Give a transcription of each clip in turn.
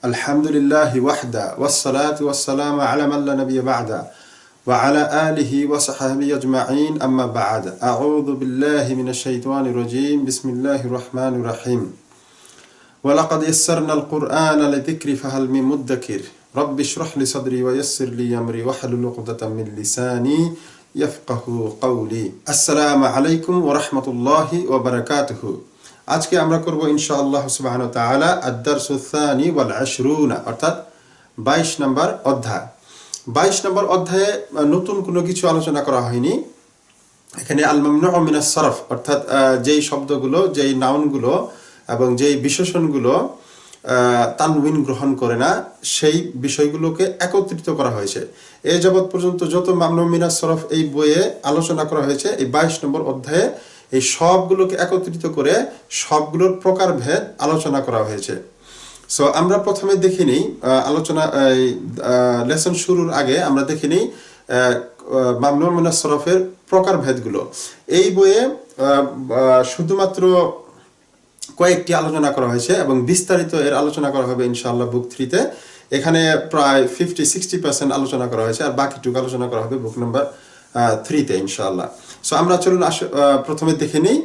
আলহামদুলিল্লাহি ওয়াহদা ওয়াসসালাতু ওয়াসসালামু আলা মান লা নাবিয়্যা বা'দা ওয়া আলা আলিহি ওয়া সাহবিহি আজমাইন আম্মা বা'দ। আউযু বিল্লাহি মিনাশ শাইতানির রাজীম। বিসমিল্লাহির রহমানির রহিম। ওয়া লাকাদ ইয়াসসারনাল কুরআনা লিযিকরি ফাহাল মিন মুদ্দাকির। রাব্বি ইশরাহ লি সাদরি ওয়া ইয়াসসির লি আমরি ওয়াহলুল উকদাতাম মিন লিসানি ইয়াফকাহু কওলি। আসসালামু আলাইকুম ওয়া রাহমাতুল্লাহি ওয়া বারাকাতুহু। আজকে আমরা করব ইনশাআল্লাহ সুবহানাহু ওয়া তাআলা আদ-দারসুস সানি ওয়াল 20 অর্থাৎ 22 নম্বর অধ্যায়। 22 নম্বর অধ্যায়ে নতুন কোনো কিছু আলোচনা করা হয়নি। এখানে আল মামনুউ মিনাস সরফ অর্থাৎ যেই শব্দগুলো, যেই নাউনগুলো এবং যেই বিশেষণগুলো তানউইন গ্রহণ করে না, সেই বিষয়গুলোকে একত্রিত করা হয়েছে। এই যাবৎ পর্যন্ত যত মামনুউ মিনাস সরফ এই বইয়ে আলোচনা করা হয়েছে, এই 22 নম্বর অধ্যায়ে এই সবগুলোকে একত্রিত করে সবগুলোর প্রকারভেদ আলোচনা করা হয়েছে। সো আমরা প্রথমে দেখে নিই আলোচনা লেসন শুরুর আগে আমরা দেখে নিই মামনুউ মিনাস সরফের প্রকারভেদগুলো। এই বইয়ে শুধুমাত্র কয়েকটি আলোচনা করা হয়েছে এবং বিস্তারিত এর আলোচনা করা হবে ইনশাআল্লাহ বুক 3-তে। এখানে প্রায় 50-60% আলোচনা করা হয়েছে, আর বাকিটুকু আলোচনা করা হবে বুক নাম্বার 3-তে ইনশাআল্লাহ। সো আমরা চলুন প্রথমে দেখে নিই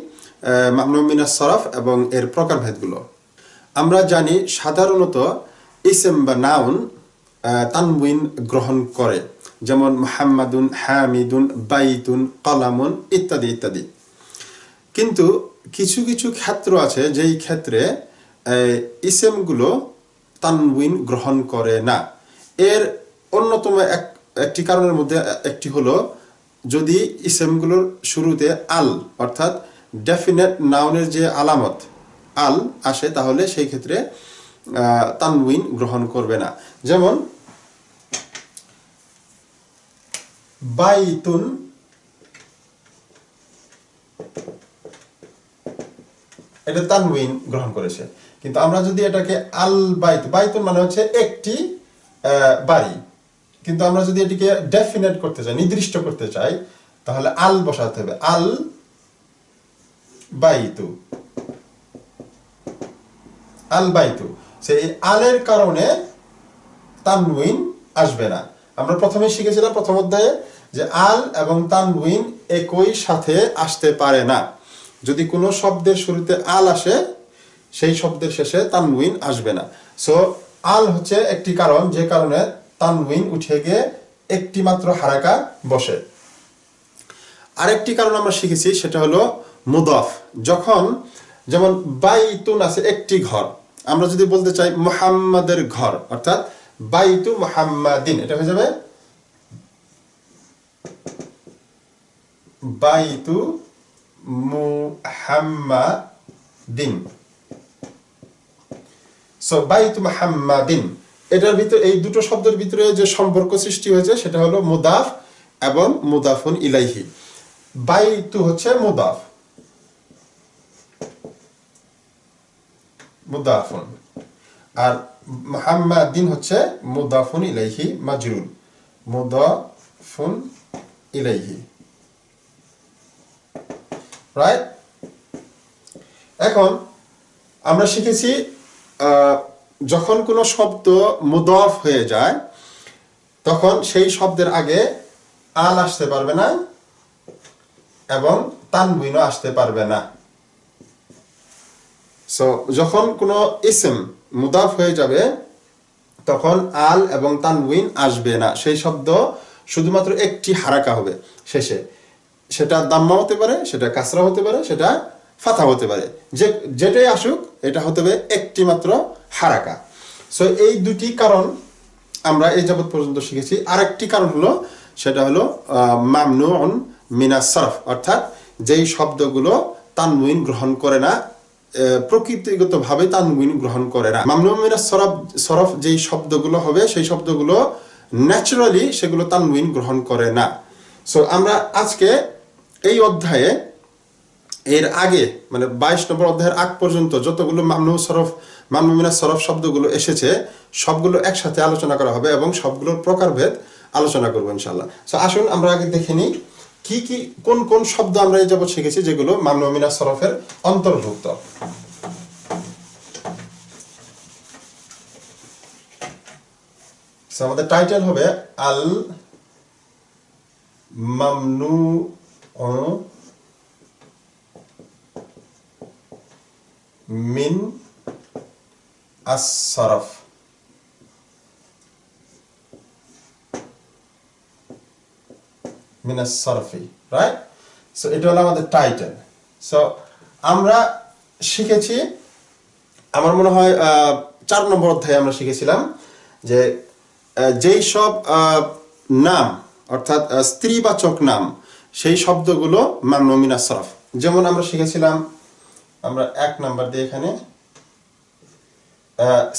মামনুউ মিনাস সরফ এবং এর প্রকারভেদগুলো। আমরা জানি সাধারণত ইসম বা নাউন তানউইন গ্রহণ করে, যেমন মুহাম্মাদুন, হামিদুন, বাইতুন, কলামুন ইত্যাদি ইত্যাদি। কিন্তু কিছু কিছু ক্ষেত্র আছে যেই ক্ষেত্রে ইসেমগুলো তানউইন গ্রহণ করে না। এর অন্যতম একটি কারণের মধ্যে একটি হলো, যদি ইসেমগুলোর শুরুতে আল অর্থাৎ ডেফিনেট নাউনের যে আলামত আল আসে, তাহলে সেই ক্ষেত্রে তানউইন গ্রহণ করবে না। যেমন বাইতুন, এটা তানউইন গ্রহণ করেছে, কিন্তু আমরা যদি এটাকে আল বাইত, বাইতুন মানে হচ্ছে একটি বাড়ি, কিন্তু আমরা যদি এটিকে ডেফিনেট করতে চাই, নির্দিষ্ট করতে চাই, তাহলে আল বসাতে হবে, আল বাইতু, আল বাইতু। সেই আলের কারণে তানউইন আসবে না। আমরা প্রথমে শিখেছিলাম প্রথম অধ্যায়ে যে আল এবং তানউইন একই সাথে আসতে পারে না। যদি কোনো শব্দের শুরুতে আল আসে, সেই শব্দের শেষে তানউইন আসবে না। সো আল হচ্ছে একটি কারণ, যে কারণে তানউইন উঠে গিয়ে একটি মাত্র হারাকা বসে। আরেকটি কারণ আমরা শিখেছি, সেটা হলো মুদাফ। যখন যেমন বাইতুন আছে একটি ঘর, আমরা যদি বলতে চাই মুহাম্মাদের ঘর অর্থাৎ বাইতু মুহাম্মাদিন, এটা হয়ে যাবে বাইতু মুহাম্মাদিন। সো বাইতু মুহাম্মাদিন, এটার ভিতরে এই দুটো শব্দের ভিতরে যে সম্পর্ক সৃষ্টি হয়েছে সেটা হলো মুদাফ এবং মুদাফুন ইলাইহি। বাইতু হচ্ছে মুদাফ, মুদাফুন, আর মুহাম্মাদিন হচ্ছে মুদাফুন ইলাইহি মাজরুর, মুদাফুন ইলাইহি। রাইট? এখন আমরা শিখেছি যখন কোনো শব্দ মুদাফ হয়ে যায়, তখন সেই শব্দের আগে আল আসতে পারবে না এবং তানউইনও আসতে পারবে না। সো যখন কোনো ইসম মুদাফ হয়ে যাবে, তখন আল এবং তানউইন আসবে না। সেই শব্দ শুধুমাত্র একটি হারাকা হবে শেষে, সেটা দাম্মা হতে পারে, সেটা কাসরা হতে পারে, সেটা ফাথা হতে পারে, যেটাই আসুক এটা হতে হবে একটি মাত্র হারাকা। সো এই দুটি কারণ আমরা এই যাবৎ পর্যন্ত শিখেছি। আরেকটি কারণ হলো, সেটা হলো মামনুউন মিনাস সরফ অর্থাৎ যেই শব্দগুলো তানউইন গ্রহণ করে না, প্রকৃতিগতভাবে তানউইন গ্রহণ করে না। মামনুউ মিনাস সরফ যেই শব্দগুলো হবে, সেই শব্দগুলো ন্যাচারালি সেগুলো তানউইন গ্রহণ করে না। সো আমরা আজকে এই অধ্যায়ে এর আগে মানে 22 নম্বর অধ্যায়ের আগ পর্যন্ত যতগুলো মামনুউ মিনাস সরফ শব্দগুলো এসেছে, সবগুলো একসাথে আলোচনা করা হবে এবং সবগুলোর প্রকারভেদ আলোচনা করবো ইনশাআল্লাহ। সো আসুন আমরা আগে দেখে নিই কোন কোন শব্দ আমরা এই যাবৎ শিখেছি যেগুলো মামনুউ মিনাস সরফের অন্তর্ভুক্ত। আমাদের টাইটেল হবে আল মামনু মিন আস-সরফ। মিন আস-সরফি, রাইট? সো এটা হলো আমাদের টাইটেল। সো আমরা শিখেছি, আমার মনে হয় 4 নম্বর অধ্যায়ে আমরা শিখেছিলাম যে যেই সব নাম অর্থাৎ স্ত্রীবাচক নাম সেই শব্দগুলো মামনু মিন আস-সরফ। যেমন আমরা শিখেছিলাম, আমরা 1 নাম্বার দিয়ে এখানে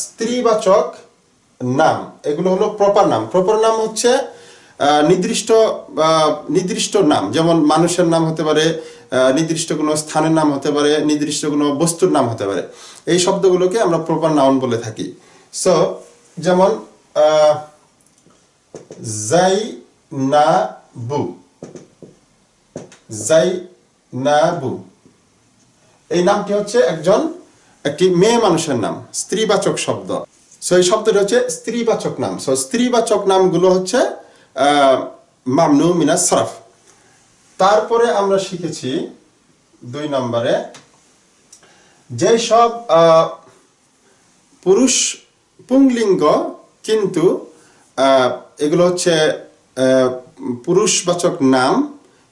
স্ত্রীবাচক নাম, এগুলো হলো প্রপার নাম। প্রপার নাম হচ্ছে নির্দিষ্ট নাম, যেমন মানুষের নাম হতে পারে, নির্দিষ্ট কোনো স্থানের নাম হতে পারে, নির্দিষ্ট কোনো বস্তুর নাম হতে পারে। এই শব্দগুলোকে আমরা প্রপার নাউন বলে থাকি। সো যেমন জাইনাবু, জাইনাবু এই নামটি হচ্ছে একটি মেয়ে মানুষের নাম, স্ত্রীবাচক শব্দ। সো এই শব্দটি হচ্ছে স্ত্রীবাচক নাম। সো স্ত্রীবাচক নামগুলো হচ্ছে মামনু মিন আস-সরফ। তারপরে আমরা শিখেছি 2 নম্বরে যে সব পুরুষ পুংলিঙ্গ কিন্তু এগুলো হচ্ছে পুরুষবাচক নাম,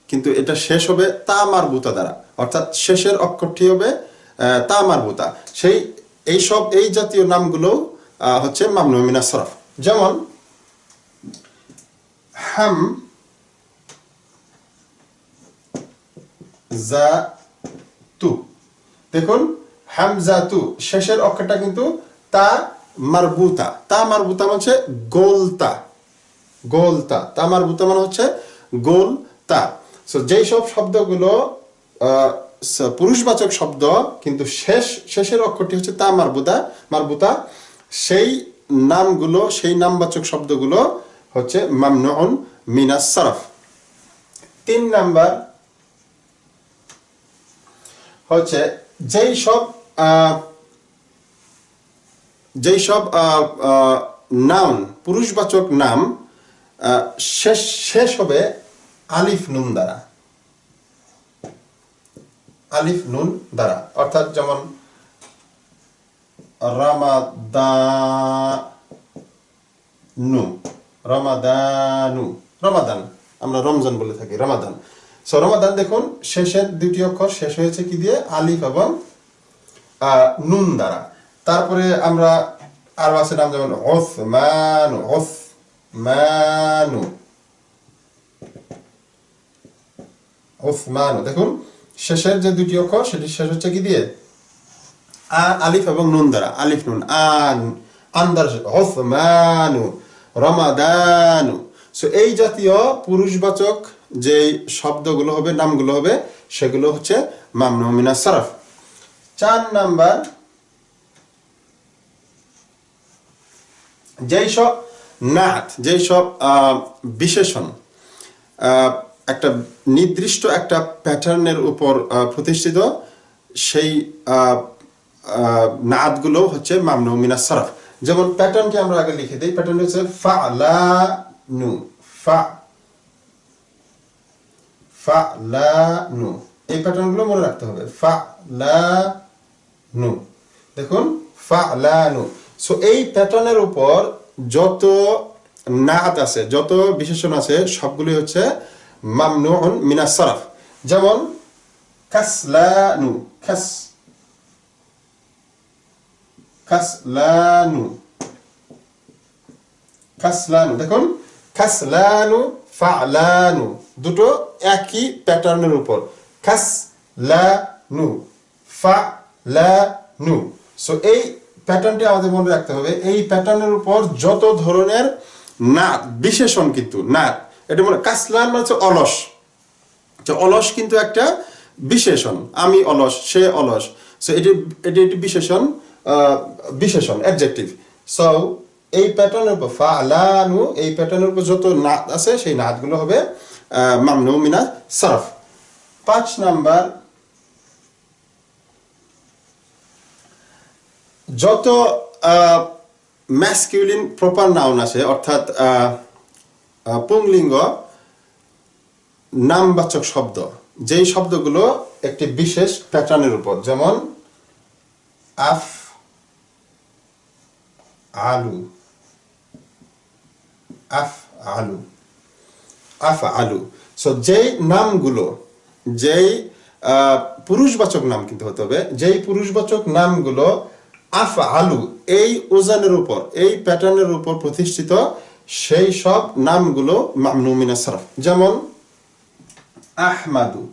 কিন্তু এটা শেষ হবে তা মারবুতা দ্বারা, অর্থাৎ শেষের অক্ষরটি হবে তা মারবুতা। এই জাতীয় নামগুলো হচ্ছে মামনু মিন আস-সরফ। যেমন হামজাতু, দেখুন হামজাতু শেষের অক্ষরটা কিন্তু তা মারবুতা। তা মারবুতা মানে হচ্ছে গোলতা, গোলতা। তা মারবুতা মানে হচ্ছে গোলতা। সো যেই সব শব্দগুলো পুরুষবাচক শব্দ কিন্তু শেষের অক্ষরটি হচ্ছে তা মারবুতা, সেই নামগুলো, সেই নামবাচক শব্দগুলো হচ্ছে মামনুউন মিন আস-সরফ। 3 নাম্বার হচ্ছে যেই সব নাউন, পুরুষবাচক নাম শেষ হবে আলিফ নুন দ্বারা, আলিফ নুন দ্বারা। অর্থাৎ যেমন রামাদানু, রামাদানু, রমাদান, আমরা রমজান বলে থাকি, রমাদান। সো রমাদান দেখুন শেষের 2টি অক্ষর শেষ হয়েছে কি দিয়ে? আলিফ এবং নুন দ্বারা। তারপরে আমরা আরো আছে নাম, যেমন ওসমানু, ওসমানু, ওসমানু, দেখুন শেষের যে 2টি অক্ষর সেটি শেষ হচ্ছে কি দিয়ে? আলিফ এবং নুন দ্বারা, আলিফ নুন, আন্দার ওসমানু, রমাদানু। সো এই জাতীয় পুরুষবাচক যে শব্দগুলো হবে, নামগুলো হবে, সেগুলো হচ্ছে মামনু মিন আস-সরফ। 4 নাম্বার যেই সব নাত, যেই সব বিশেষণ একটা নির্দিষ্ট একটা প্যাটার্নের উপর প্রতিষ্ঠিত, সেই নাতগুলো হচ্ছে মামনু মিন আস-সরফ। যেমন প্যাটার্নকে আমরা আগে লিখে দিই। প্যাটার্ন হচ্ছে ফালানু, ফালানু। এই প্যাটার্নগুলো মনে রাখতে হবে। ফালানু, দেখুন ফালানু। সো এই প্যাটার্নের উপর যত নাত আছে, যত বিশেষণ আছে, সবগুলি হচ্ছে মামনুউন মিন আস-সরফ। যেমন কাসলানু, কাসলানু, কাসলানু, দেখুন কাসলানু, ফালানু, দুটো একই প্যাটার্নের উপর। কাসলানু, ফালানু। সো এই প্যাটার্নটি আমাদের মনে রাখতে হবে। এই প্যাটার্নের উপর যত ধরনের নাত, বিশেষণ কিন্তু নাত, এটা মনে, কাসলান মানে হচ্ছে অলস। অলস কিন্তু একটা বিশেষণ, আমি অলস, সে অলস। সো এটি একটি বিশেষণ, অ্যাডজেক্টিভ। সো এই প্যাটার্নের উপর ফালানু, এই প্যাটার্নের উপর যত নাত আছে সেই নাতগুলো হবে মামনু মিন আস-সরফ। 5 নাম্বার, যত ম্যাসকিউলিন প্রপার নাউন আছে, অর্থাৎ পুংলিঙ্গ নামবাচক শব্দ, যেই শব্দগুলো একটি বিশেষ প্যাটার্নের উপর, যেমন আফ আলু, আফ আলু, আফ আলু। সো যেই নামগুলো, যেই পুরুষবাচক নাম কিন্তু হতে হবে, যেই পুরুষবাচক নামগুলো আফ আলু এই ওজনের উপর, এই প্যাটার্নের উপর প্রতিষ্ঠিত, সেই সব নামগুলো মামনু মিনাস সারফ। যেমন আহমাদু,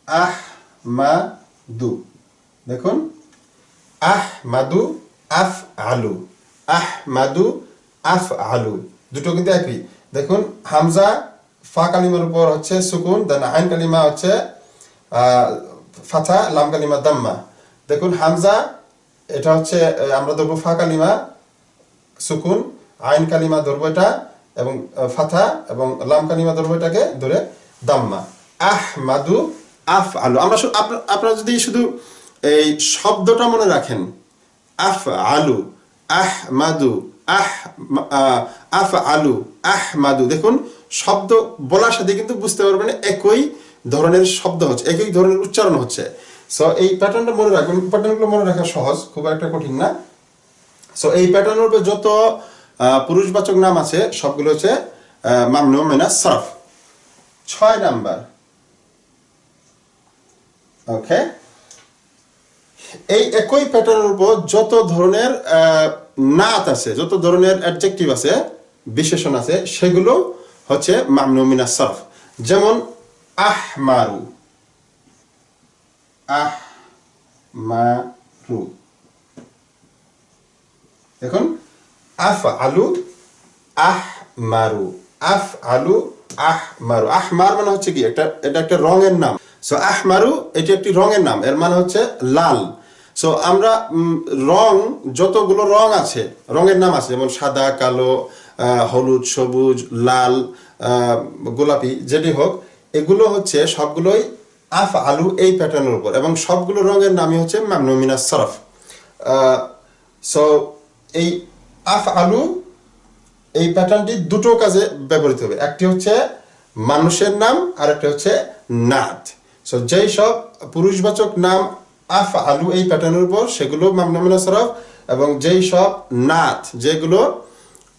আহমাদু, দেখুন আহমাদু আফ আলু, আহমাদু আফ আলু, দুটো কিন্তু একই। দেখুন হামজা ফা কালিমার উপর হচ্ছে সুকুন, দেন আইন কালিমা হচ্ছে ফাথা, লাম কালিমা দাম্মা। দেখুন হামজা এটা হচ্ছে আমরা ধরবো ফা কালিমা সুকুন, আইন কালিমা ধরবো এটা এবং ফাথা, এবং লাম কালিমা ধরবো এটাকে ধরে দাম্মা। আহমাদু আফ আলু। আমরা আপনারা যদি শুধু এই শব্দটা মনে রাখেন, আফ আলু, আহমাদু, আফ আলু, আহমাদু, দেখুন শব্দ বলার সাথে কিন্তু বুঝতে পারবেন একই ধরনের শব্দ হচ্ছে, একই ধরনের উচ্চারণ হচ্ছে। সো এই প্যাটার্নটা মনে রাখবেন, প্যাটার্নগুলো মনে রাখা সহজ, খুব একটা কঠিন না। সো এই প্যাটার্নের উপর যত পুরুষবাচক নাম আছে সবগুলো হচ্ছে মামনু মিনাস সারফ। 6 নাম্বার, ওকে, এই একই প্যাটার্নের উপর যত ধরনের নাত আছে, যত ধরনের অ্যাডজেক্টিভ আছে, বিশেষণ আছে, সেগুলো হচ্ছে মামনু মিনাস সারফ। যেমন আহমারু, আহমারু, দেখুন আফ আলু, আহমারু, আফ আলু, আহমারু। আহমার মানে হচ্ছে কি, এটা একটা রঙের নাম। সো আহমারু এটি একটি রঙের নাম, এর মানে হচ্ছে লাল। সো আমরা রং, যতগুলো রং আছে, রঙের নাম আছে, যেমন সাদা, কালো, হলুদ, সবুজ, লাল, গোলাপি, যেটি হোক, এগুলো হচ্ছে সবগুলোই আফ আলু এই প্যাটার্নের উপর, এবং সবগুলো রঙের নামই হচ্ছে মামনু মিনাস সারফ। সো এই আফ আলু এই প্যাটার্নটি দুটো কাজে ব্যবহৃত হবে, একটি হচ্ছে মানুষের নাম আর একটা হচ্ছে নাত। সো যেই সব পুরুষবাচক নাম আফ আলু এই প্যাটার্নের উপর, সেগুলো মামনু মিনাস সারফ, এবং যেই সব নাত যেগুলো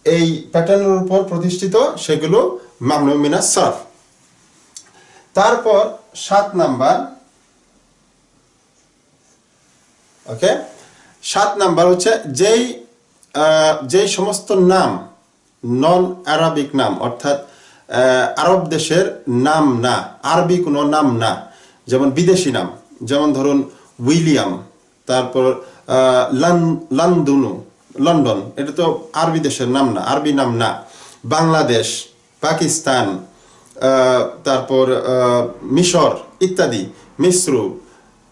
এই প্যাটার্নের উপর প্রতিষ্ঠিত, সেগুলো মামনু মিনাস সারফ। তারপর 7 নাম্বার, ওকে, 7 নাম্বার হচ্ছে যেই সমস্ত নাম নন আরবিক নাম, অর্থাৎ আরব দেশের নাম না, আরবি কোনো নাম না, যেমন বিদেশি নাম, যেমন ধরুন উইলিয়াম, তারপর লন্ডন, এটা তো আরবি দেশের নাম না, আরবি নাম না। বাংলাদেশ, পাকিস্তান, তারপর মিশর ইত্যাদি, মিশ্র,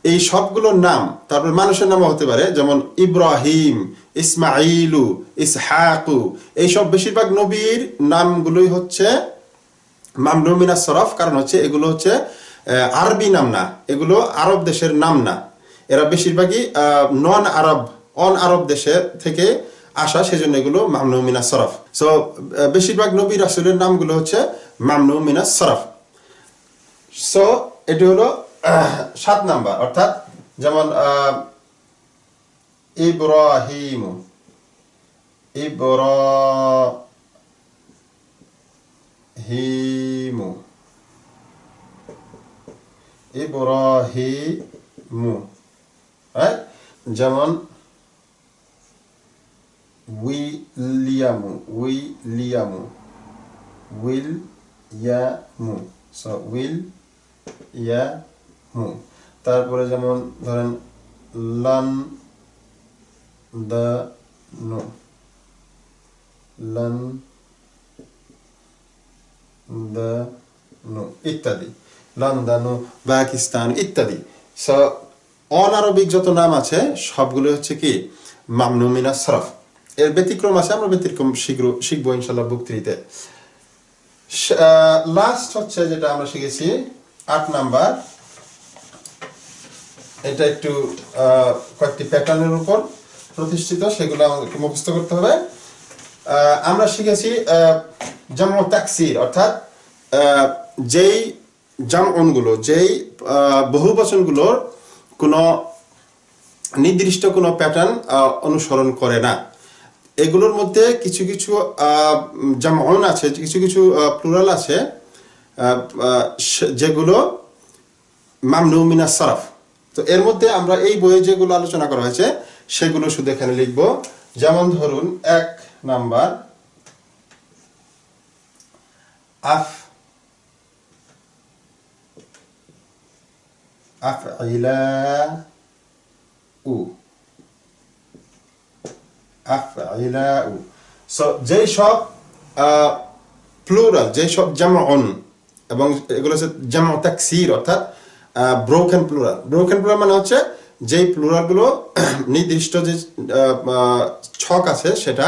এই সবগুলোর নাম। তারপর মানুষের নামও হতে পারে, যেমন ইব্রাহিম, ইসমাইলু, ইসহাকু, এইসব বেশিরভাগ নবীর নামগুলোই হচ্ছে মামনু মিনাস সারফ। কারণ হচ্ছে এগুলো হচ্ছে আরবি নাম না, এগুলো আরব দেশের নাম না, এরা বেশিরভাগই অন আরব দেশের থেকে আসা, সেজন্য এগুলো মামনু মিনাস সারফ। সো বেশিরভাগ নবী রাসূলের নামগুলো হচ্ছে মামনু মিনাস সারফ। সো এটি হলো 7 নাম্বার, অর্থাৎ যেমন ইব্রাহিম, ইব্রাহিমু, যেমন উইলিয়ামু, সো উইলিয়ামু। তারপরে যেমন ধরেন লন্ডন ইত্যাদি, লন্ডন, পাকিস্তান ইত্যাদি। সো অনারবিক যত নাম আছে সবগুলো হচ্ছে কি মামনু মিনাস সারফ। এর ব্যতিক্রম আছে, আমরা ব্যতিক্রম শিখবো ইনশাআল্লাহ বক্তৃতাতে। লাস্ট হচ্ছে যেটা আমরা শিখেছি 8 নাম্বার, এটা একটু কয়েকটি প্যাটার্নের উপর। প্রতিষ্ঠিত, সেগুলো আমাদেরকে মুখস্থ করতে হবে। আমরা শিখেছি জামউ তাকসির, অর্থাৎ যেই জামউনগুলো, যেই বহুবচনগুলোর কোনো নির্দিষ্ট কোনো প্যাটার্ন অনুসরণ করে না, এগুলোর মধ্যে কিছু কিছু জামউন আছে, কিছু কিছু প্লুরাল আছে যেগুলো মামনু মিনাস সারফ। তো এর মধ্যে আমরা এই বইয়ে যেগুলো আলোচনা করা হয়েছে সেগুলো শুধু এখানে লিখব। যেমন ধরুন 1 নাম্বার আফইলাউ। সো যেই সব প্লুরাল, যেই সব জামউন, এবং এগুলো হচ্ছে জামউ তাকসির, অর্থাৎ ব্রোকেন প্লুরাল। ব্রোকেন প্লুরাল মানে হচ্ছে যেই প্লুরালগুলো নির্দিষ্ট যে ছক আছে সেটা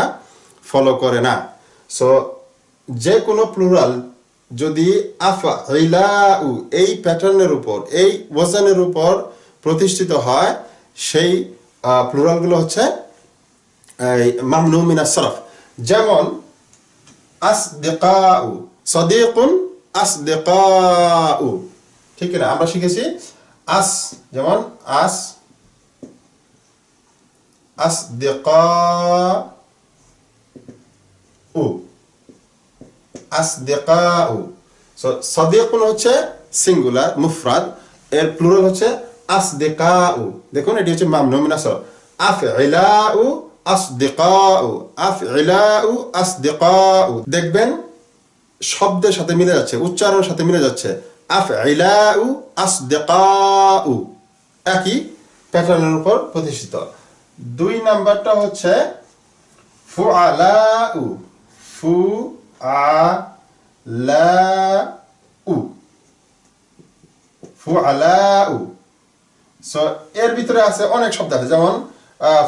ফলো করে না। সো যে কোনো প্লুরাল যদি আফইলাউ এই প্যাটার্নের উপর, এই ওয়াজনের উপর প্রতিষ্ঠিত হয়, সেই প্লুরালগুলো হচ্ছে মামনু মিনাস সারফ। যেমন আসদিকাউ, সাদিকুন আসদিকাউ, ঠিক না? আমরা শিখেছি যেমন আসদিকাউ। সো সাদিকুন হচ্ছে সিঙ্গুলার মুফরাদ, এর প্লুরাল হচ্ছে আসদিকাউ। দেখুন এটি হচ্ছে মামনু মিনাস সারফ। আফইলাউ আসদিকাউ, আফইলাউ আসদিকাউ। দেখবেন শব্দের সাথে মিলে যাচ্ছে, উচ্চারণের সাথে মিলে যাচ্ছে। আফইলাউ আসদিকাউ, একই প্যাটার্নের উপর প্রতিষ্ঠিত। 2 নাম্বারটা হচ্ছে ফুআলাউ, ফুআলাউ। সো এর ভিতরে আছে অনেক শব্দ আছে, যেমন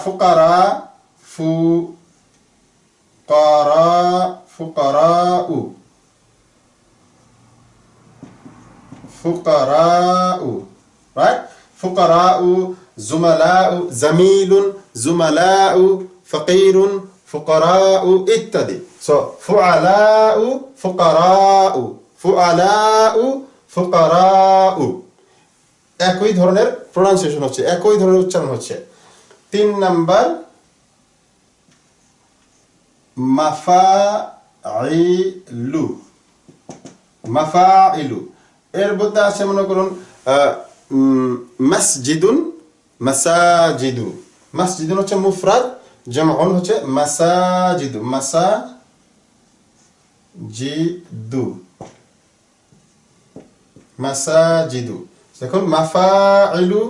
ফুকারা, ফুকারাউ, রাইট? ফুকারাউ, জুমালাউ, জামিলুন, জুমালাউ, ফাকিরুন, ফুকারাউ ইত্যাদি। সো ফুআলাউ, ফুকারাউ, ফুআলাউ, ফুকারাউ, একই ধরনের প্রোনাউন্সিয়েশন হচ্ছে, একই ধরনের উচ্চারণ হচ্ছে। 3 নাম্বার মাফাইলু, মাফাইলু। এর মধ্যে আছে মনে করুন মসজিদুন, মাসাজিদু। মসজিদুন হচ্ছে মুফরাদ, জামউন হচ্ছে মাসাজিদু, মাসাজিদু, মাসাজিদু। দেখুন মাফাইলু,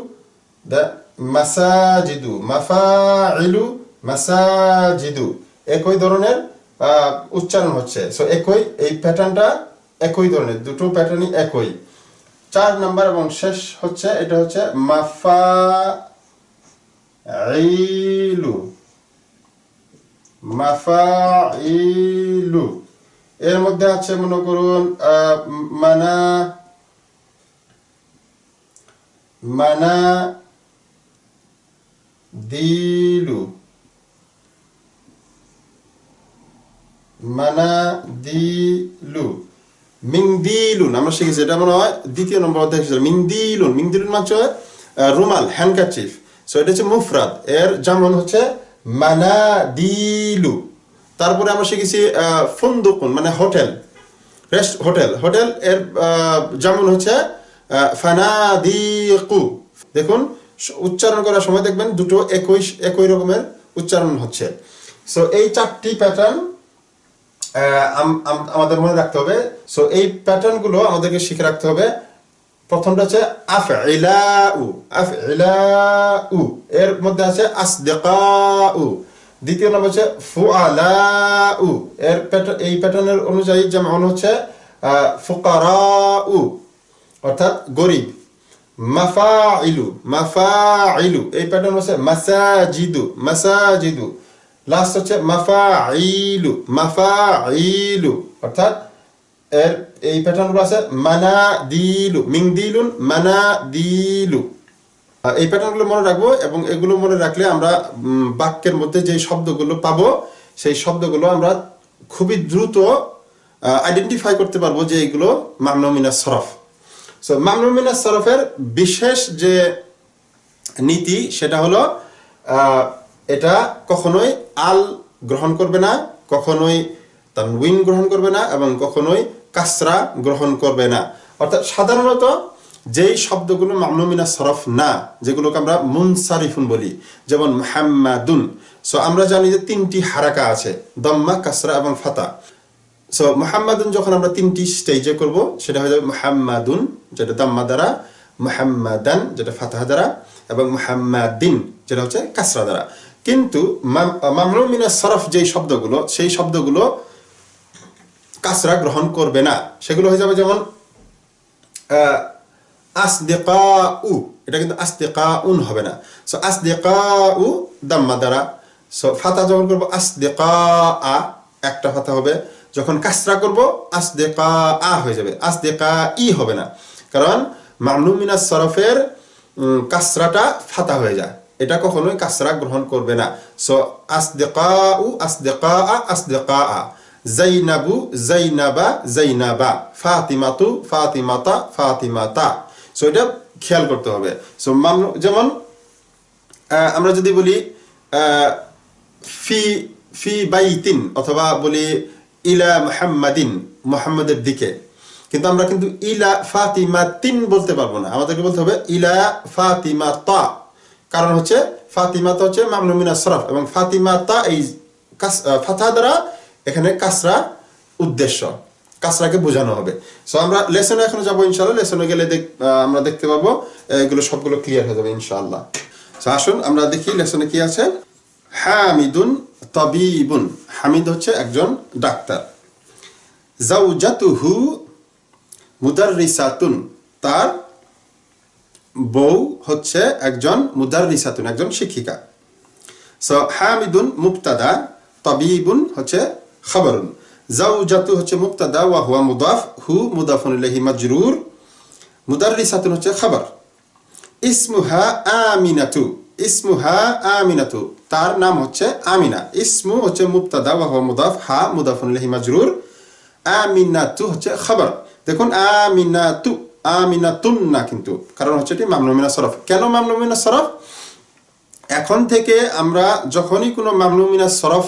মাসাজিদু, মাফাইলু, মাসাজিদু, একই ধরনের উচ্চারণ হচ্ছে। সো একই, এই প্যাটার্নটা একই ধরনের, দুটো প্যাটার্নই একই। 4 নাম্বার এবং শেষ হচ্ছে, এটা হচ্ছে মাফাইলু, মাফাইলু। এর মধ্যে আছে মনে করুন মানাদিলু, মানাদিলু, মিংদিলুন। আমরা শিখেছি, এটা মনে হয় 2 নম্বর অধ্যায় ছিল। মিংদিলুন, মিংদিলুন মানে হচ্ছে রুমাল, হ্যান্ডকারচিফ। সো এটা হচ্ছে মুফরাদ, এর জামন হচ্ছে মানাদিলু। তারপরে আমরা শিখেছি ফুন্দুকুন মানে হোটেল, হোটেল, হোটেল এর জামন হচ্ছে ফানাদিকু। দেখুন উচ্চারণ করার সময় দেখবেন দুটো একই রকমের উচ্চারণ হচ্ছে। সো এই 4টি প্যাটার্ন আমাদের মনে রাখতে হবে। সো এই প্যাটার্নগুলো আমাদেরকে শিখে রাখতে হবে। প্রথমটা হচ্ছে আফইলাউ, আফইলাউ, এর মধ্যে আছে আসদিকাউ। দ্বিতীয় নাম হচ্ছে ফুআলাউ, এর এই প্যাটার্নের অনুযায়ী যেমন হচ্ছে ফুকারাউ, অর্থাৎ গরিব। মাফাইলু, মাফাইলু, এই প্যাটার্ন হচ্ছে মাসাজিদু, মাসাজিদু। লাস্ট হচ্ছে মাফাইলু, মাফাইলু, অর্থাৎ এর এই প্যাটার্নগুলো আছে মানাদিলু, মিংদিলুন, মানাদিলু। এই প্যাটার্নগুলো মনে রাখবো এবং এগুলো মনে রাখলে আমরা বাক্যের মধ্যে যে শব্দগুলো পাবো সেই শব্দগুলো আমরা খুবই দ্রুত আইডেন্টিফাই করতে পারবো যে এইগুলো মামনু মিনাস সরফ। সো মামনু মিনাস সরফের বিশেষ যে নীতি সেটা হলো এটা কখনোই আল গ্রহণ করবে না, কখনোই তানউইন গ্রহণ করবে না এবং কখনোই কাসরা গ্রহণ করবে না। অর্থাৎ সাধারণত যেই শব্দগুলো মামনু মিনাস সরফ না, যেগুলোকে আমরা মুনসারিফুন বলি, যেমন মুহাম্মাদুন। সো আমরা জানি যে 3টি হারাকা আছে, দম্মা, কাসরা এবং ফাতা। সো মুহাম্মাদুন যখন আমরা 3টি স্টেজে করব সেটা হয়ে যাবে মুহাম্মাদুন যেটা দাম্মা দ্বারা, মুহাম্মাদান যেটা ফাতাহ দ্বারা এবং মুহাম্মাদিন যেটা হচ্ছে কাসরা দ্বারা। কিন্তু মামনু মিনাস সরফ যেই শব্দগুলো সেই শব্দগুলো কাসরা গ্রহণ করবে না, সেগুলো হয়ে যাবে যেমন আসদিকাউ, এটা কিন্তু আসদিকাউন হবে না। সো আসদিকাউ দাম্মা দ্বারা, সো ফাতা যখন করব আসদিকা একটা ফাতা হবে, যখন কাসরা করব আসদিকা হয়ে যাবে, আসদিকা হবে না, কারণ মামনু মিনাস সরফের কাসরাটা ফাতা হয়ে যায়, এটা কখনোই কাসরা গ্রহণ করবে না। সো আসদিকাউ আসদিকা আসদিকা, জাইনাবু জাইনাবা জাইনাবা, ফাতিমাতু ফাতিমাতা ফাতিমাতা। সো এটা খেয়াল করতে হবে। সো মামনু যেমন আমরা যদি বলি ফি ফি বাইতিন অথবা বলি ইলা মুহাম্মাদিন, মুহাম্মাদের দিকে, কিন্তু আমরা কিন্তু ইলা ফাতিমাতিন বলতে পারবো না, আমাদেরকে বলতে হবে ইলা ফাতিমাতা। কারণ হচ্ছে ফাতিমাতা হচ্ছে মামনু মিনাস সরফ এবং ফাতিমাতা এই ফাতা দ্বারা এখানে কাসরা উদ্দেশ্য, কাসরাকে বোঝানো হবে। সো আমরা লেসনে এখন যাবো ইনশাআল্লাহ, লেসনে গেলে আমরা দেখতে পাবো এগুলো সবগুলো ক্লিয়ার হয়ে যাবে ইনশাআল্লাহ। সো আসুন আমরা দেখি লেসনে কি আছে। হামিদুন তাবিবুন, হামিদ হচ্ছে একজন ডাক্তার। জাওজাতুহু মুদাররিসাতুন, তার বউ হচ্ছে একজন মুদাররিসাতুন, একজন শিক্ষিকা। সো হামিদুন মুবতাদা, তাবিবুন হচ্ছে খবরুন, জাওজাতু হচ্ছে মুবতাদা ওয়া হুয়া মুদাফ, হু মুদাফুন ইলাইহি মাজরুর, মুদাররিসাতুন হচ্ছে খবর। ইসমুহা আমিনাতু, ইসমুহা আমিনাতু, তার নাম হচ্ছে আমিনা। ইসমু হচ্ছে মুবতাদা ওয়া হুয়া মুদাফ, হা মুদাফুন ইলাইহি মাজরুর, আমিনাতু হচ্ছে খবর। দেখুন আমিনাতু, আমিনাতুন না কিন্তু, কারণ হচ্ছে এটি মামনু মিনাস সরফ। কেন মামনু মিনাস সরফ? এখন থেকে আমরা যখনই কোনো মামনু মিনাস সরফ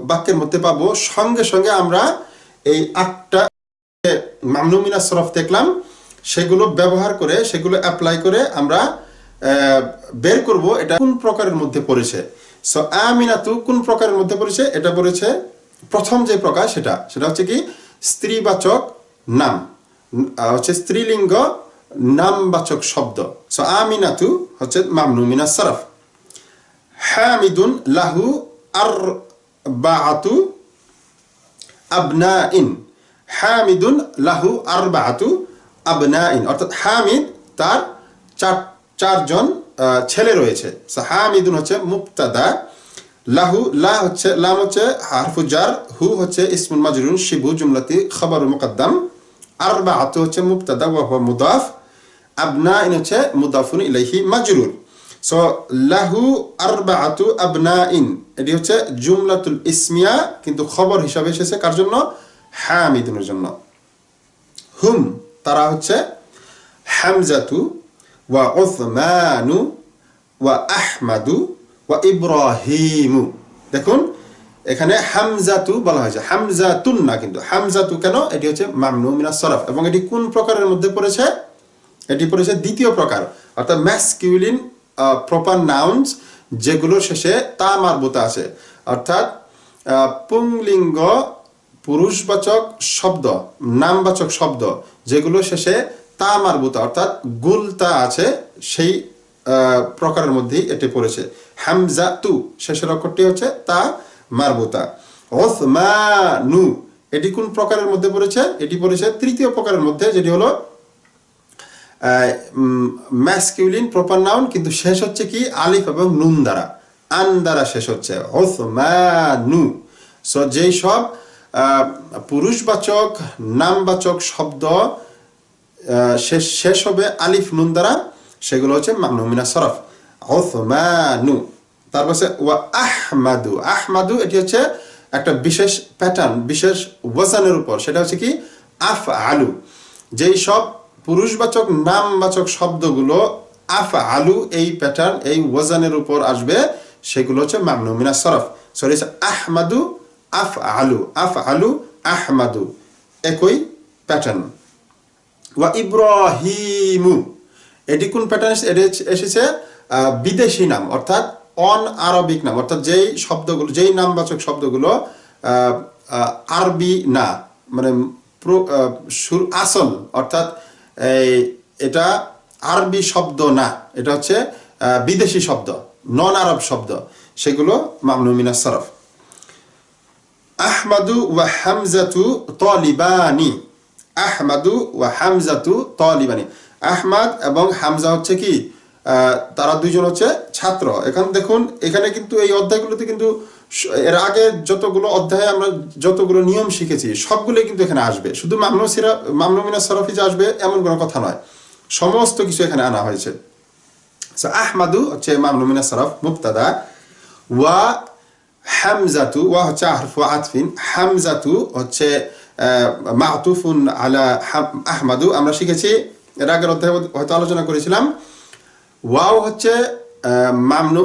বাক্যের মধ্যে পাবো, সঙ্গে সঙ্গে আমরা এই 8টা মামনু মিনাস সরফ দেখলাম, সেগুলো ব্যবহার করে, সেগুলো অ্যাপ্লাই করে আমরা বের করব এটা কোন প্রকারের মধ্যে পড়েছে। সো আমিনাতু কোন প্রকারের মধ্যে পড়েছে? এটা পড়েছে প্রথম যে প্রকার, সেটা হচ্ছে কি স্ত্রীবাচক নাম, হচ্ছে স্ত্রীলিঙ্গ নামবাচক শব্দ। সো আমিনাতু হচ্ছে মামনু মিনাস সরফ। হামিদুন লাহু আরবাআতু আবনাইন, হামিদুন লাহু আরবাআতু আবনাইন, অর্থাৎ হামিদ তার চারজন ছেলে রয়েছে। সো হামিদুন হচ্ছে মুবতাদা, লাহু লা হচ্ছে লাম হচ্ছে হারফু জার, হু হচ্ছে ইসমুল মাজরুর শিবু জুমলাতি খবর মুকদ্দম, আরবাআতু হচ্ছে মুবতাদা ওয়া হুয়া মুদাফ, আবনাইন হচ্ছে মুদাফুন ইলাইহি মাজরুর। সো লাহু আরবাআতু আবনাইন, এটি হচ্ছে জুমলাতুল ইসমিয়া, কিন্তু খবর হিসাবে এসেছে কার জন্য? হামিদুনের জন্য। হুম তারা হচ্ছে হামজাতু ওয়া উসমানু ওয়া আহমাদু ওয়া ইব্রাহিমু। দেখুন এখানে হামজাতু বলা হয়েছে, হামজাতুন না কিন্তু। হামজাতু কেন? এটি হচ্ছে মামনু মিনাস সরফ এবং এটি কোন প্রকারের মধ্যে পড়েছে? এটি পড়েছে দ্বিতীয় প্রকার, অর্থাৎ ম্যাসকিউলিন প্রপার নাউন্স যেগুলো শেষে তা মারবুতা আছে, অর্থাৎ পুংলিঙ্গ পুরুষবাচক শব্দ, নামবাচক শব্দ যেগুলো শেষে তা মারবুতা অর্থাৎ গুলতা আছে, সেই প্রকারের মধ্যেই এটি পড়েছে। হামজাতু শেষের অক্ষরটি হচ্ছে তা মারবুতা। উসমানু এটি কোন প্রকারের মধ্যে পড়েছে? এটি পড়েছে তৃতীয় প্রকারের মধ্যে, যেটি হলো ম্যাসকিউলিন প্রপার নাউন, কিন্তু শেষ হচ্ছে কি আলিফ এবং নুন দ্বারা, আন দ্বারা শেষ হচ্ছে উসমানু। সো যেই সব পুরুষবাচক নামবাচক শব্দ শেষ হবে আলিফ নুন দ্বারা, সেগুলো হচ্ছে মামনু মিনাস সরফ। উসমানু, তারপর হচ্ছে ওয়া আহমাদু। আহমাদু এটি হচ্ছে একটা বিশেষ প্যাটার্ন, বিশেষ ওয়াজানের উপর, সেটা হচ্ছে কি আফআলু। যেই সব পুরুষবাচক নামবাচক শব্দগুলো আফআলু এই প্যাটার্ন এই ওয়াজানের উপর আসবে সেগুলো হচ্ছে মামনু মিনাস সরফ। সরি, আহমাদু আফআলু, আফআলু আহমাদু, একই প্যাটার্ন। ওয়া ইব্রাহিমু, এটি কোন প্যাটার্ন এসেছে? বিদেশি নাম, অর্থাৎ অন আরবিক নাম, অর্থাৎ যেই শব্দগুলো, যেই নামবাচক শব্দগুলো আরবি না, মানে আসল, অর্থাৎ এটা আরবি শব্দ না, এটা হচ্ছে বিদেশি শব্দ, নন আরব শব্দ, সেগুলো মামনু মিনাস সরফ। আহমাদু ওয়া হামজাতু তালিবানি, আহমাদু ওয়া হামজাতু তালিবানি। আহমাদ এবং হামজা হচ্ছে কি তারা দুইজন হচ্ছে ছাত্র। এখন দেখুন এখানে কিন্তু এই অধ্যায়গুলোতে কিন্তু এর আগে যতগুলো অধ্যায়ে আমরা যতগুলো নিয়ম শিখেছি সবগুলোই কিন্তু এখানে আসবে। শুধু মামনু মিনাস সরফি যে আসবে এমন কোনো কথা নয়, সমস্ত কিছু এখানে আনা হয়েছে। আহমাদু হচ্ছে মামনু মিনাস সরফ মুবতাদা, ওয়া হামজাতু, ওয়া হচ্ছে হারফু আতফিন, হামজাতু হচ্ছে মাতুফুন আলা আহমাদু। আমরা শিখেছি এর আগের অধ্যায়ে হয়তো আলোচনা করেছিলাম, ওয়াও হচ্ছে মামনু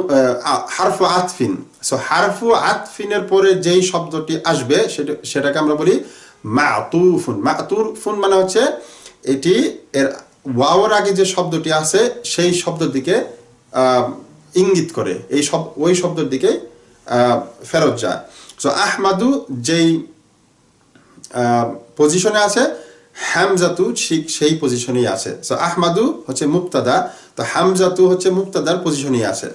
হারফু আতফিন। সো হারফু আতফিনের পরে যেই শব্দটি আসবে সেটাকে আমরা বলি মাতুফুন। মাতুফুন মানে হচ্ছে এটি এর ওয়াওর আগে যে শব্দটি আছে সেই শব্দের দিকে ইঙ্গিত করে, ওই শব্দের দিকে ফেরত যায়। সো আহমাদু যেই পজিশনে আছে, হামজাতু ঠিক সেই পজিশনেই আছে। সো আহমাদু হচ্ছে মুবতাদা, তো হামজাতু হচ্ছে মুবতাদার পজিশনেই আছে।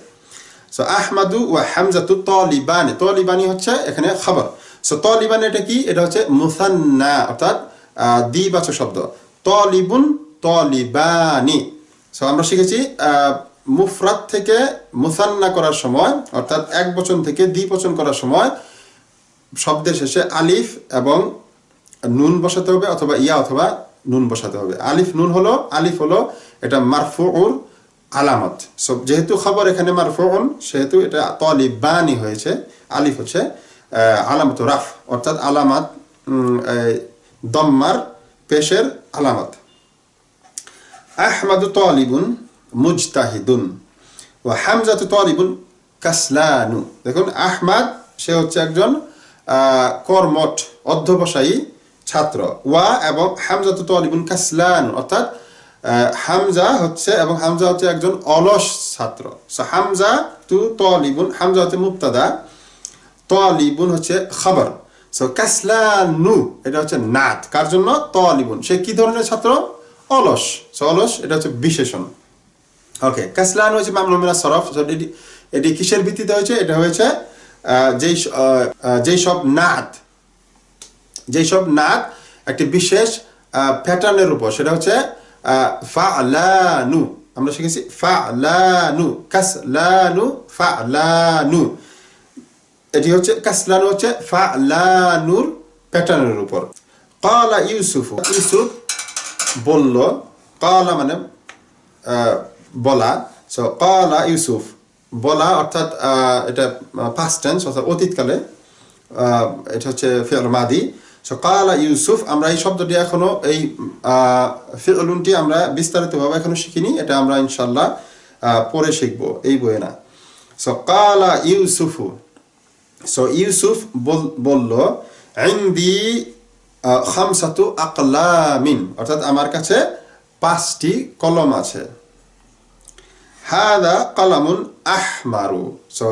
সো আহমাদু ওয়া হামজাতু তালিবানি, তালিবানি হচ্ছে এখানে খবর। সো তালিবানি এটা কি? এটা হচ্ছে মুসান্না, অর্থাৎ দ্বিবাচক শব্দ। তালিবুন তালিবানি। সো আমরা শিখেছি মুফরাদ থেকে মুসান্না করার সময়, অর্থাৎ এক বচন থেকে দ্বিবচন করার সময় শব্দের শেষে আলিফ এবং নুন বসাতে হবে, অথবা ইয়া অথবা নুন বসাতে হবে। আলিফ হলো এটা মারফুউর আলামত। সো যেহেতু খবর এখানে মারফুউন, সেহেতু এটা তালিবানি হয়েছে। আলিফ হচ্ছে আলামত রাফ, অর্থাৎ আলামত দম্মার পেশের আলামত। আহমাদু তালিবুন মুজতাহিদুন, ওয়া হামজাতু তালিবুন কাসলানু। দেখুন আহমাদ সে হচ্ছে একজন কর্মঠ অধ্যবসায়ী ছাত্র, ওয়া এবং হামজাতু তালিবুন কাসলান, অর্থাৎ হামজা হচ্ছে একজন অলস ছাত্র। সো হামজা তু তালিবুন, হামজা হচ্ছে মুবতাদা, তালিবুন হচ্ছে খবর। সো কাসলানু এটা হচ্ছে নাত, কার জন্য? তালিবুন, সে কি ধরনের ছাত্র? অলস। সো অলস এটা হচ্ছে বিশেষণ। ওকে, কাসলান হচ্ছে মামনু মিনাস সরফ। এটি কিসের ভিত্তিতে হয়েছে? এটা হয়েছে যেই সব নাত একটি বিশেষ প্যাটার্নের উপর, সেটা হচ্ছে ফালানু। আমরা শিখেছি ফালানু, কাসলানু, ফালানু। এটি হচ্ছে কাসলানু হচ্ছে ফালানুর প্যাটার্নের উপর। ক্বালা ইউসুফ, ইউসুফ বলল, ক্বালা মানে বলা। সো ক্বালা ইউসুফ বলা, অর্থাৎ এটা পাস্ট টেন্স, অর্থাৎ অতীতকালে, এটা হচ্ছে ফি'ল মাদি। সো ক্বালা ইউসুফ, আমরা এই শব্দটি এখনো এই ফি'লুনটি আমরা বিস্তারিতভাবে এখনো শিখিনি, এটা আমরা ইনশাআল্লাহ পরে শিখবো, এই বইয়ে না। সো ক্বালা ইউসুফু, সো ইউসুফ বলল, ইনদি খামসাতু আকলামিন, অর্থাৎ আমার কাছে 5টি কলম আছে। হাদা কলামুন আহমারু, সো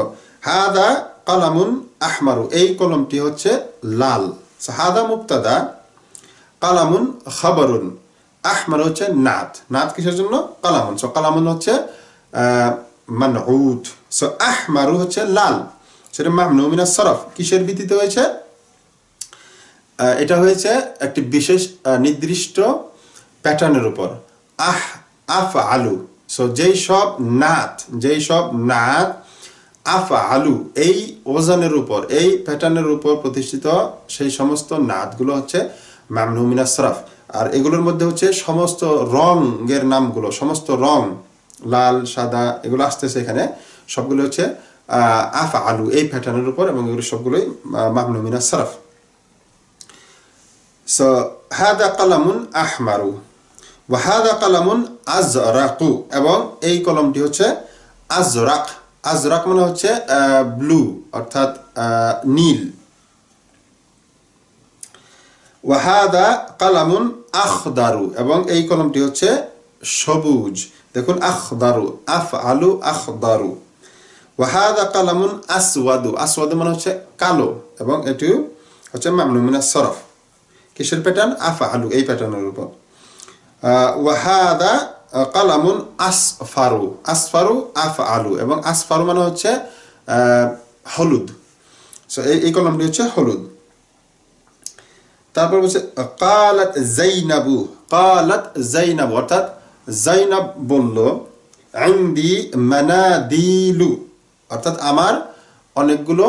হাদা কলামুন আহমারু, এই কলমটি হচ্ছে লাল। সো হাদা মুবতাদা, কলামুন খবরুন, আহমার হচ্ছে নাত। নাত কিসের জন্য? কলামুন। সো কলামুন হচ্ছে মানউত। সো আহমারু হচ্ছে লাল, সেটা মামনু মিনাস সরফ। কিসের ভিত্তিতে হয়েছে? এটা হয়েছে একটি বিশেষ নির্দিষ্ট প্যাটার্নের উপর, আফআলু। সো যেই সব নাত আফআলু এই ওজনের উপর, এই প্যাটার্নের উপর প্রতিষ্ঠিত, সেই সমস্ত নাতগুলো হচ্ছে মামনু মিনাস সরফ। আর এগুলোর মধ্যে হচ্ছে সমস্ত রঙের নামগুলো, সমস্ত রং লাল সাদা এগুলো আসতেছে এখানে সবগুলো হচ্ছে আফআলু এই প্যাটার্নের উপর এবং এগুলো সবগুলোই মামনু মিনাস সারফ সো হাদা কালামুন আহমারু ওয়া হাদা কালামুন আজরাকু এবং এই কলমটি হচ্ছে আজরাক আজরাক মানে হচ্ছে ব্লু অর্থাৎ নীল ওয়া হাদা কালামুন আখদারু এবং এই কলমটি হচ্ছে সবুজ দেখুন আখদারু আফআলু আখদারু ওয়া হাদা কালামুন আসওয়াদু আসওয়াদু মানে হচ্ছে কালো এবং এটি হচ্ছে মামনু মিনাস সারফ কিসের প্যাটার্ন আফআলু এই প্যাটার্নের উপর ওয়া হাদা কালামুন আসফারু আসফারু আফআলু এবং আসফারু মানে হচ্ছে হলুদ সো এই কলমটি হচ্ছে হলুদ তারপর হচ্ছে কালাত যায়নাবু অর্থাৎ যায়নাব বলল ইনদি মানাদিলু অর্থাৎ আমার অনেকগুলো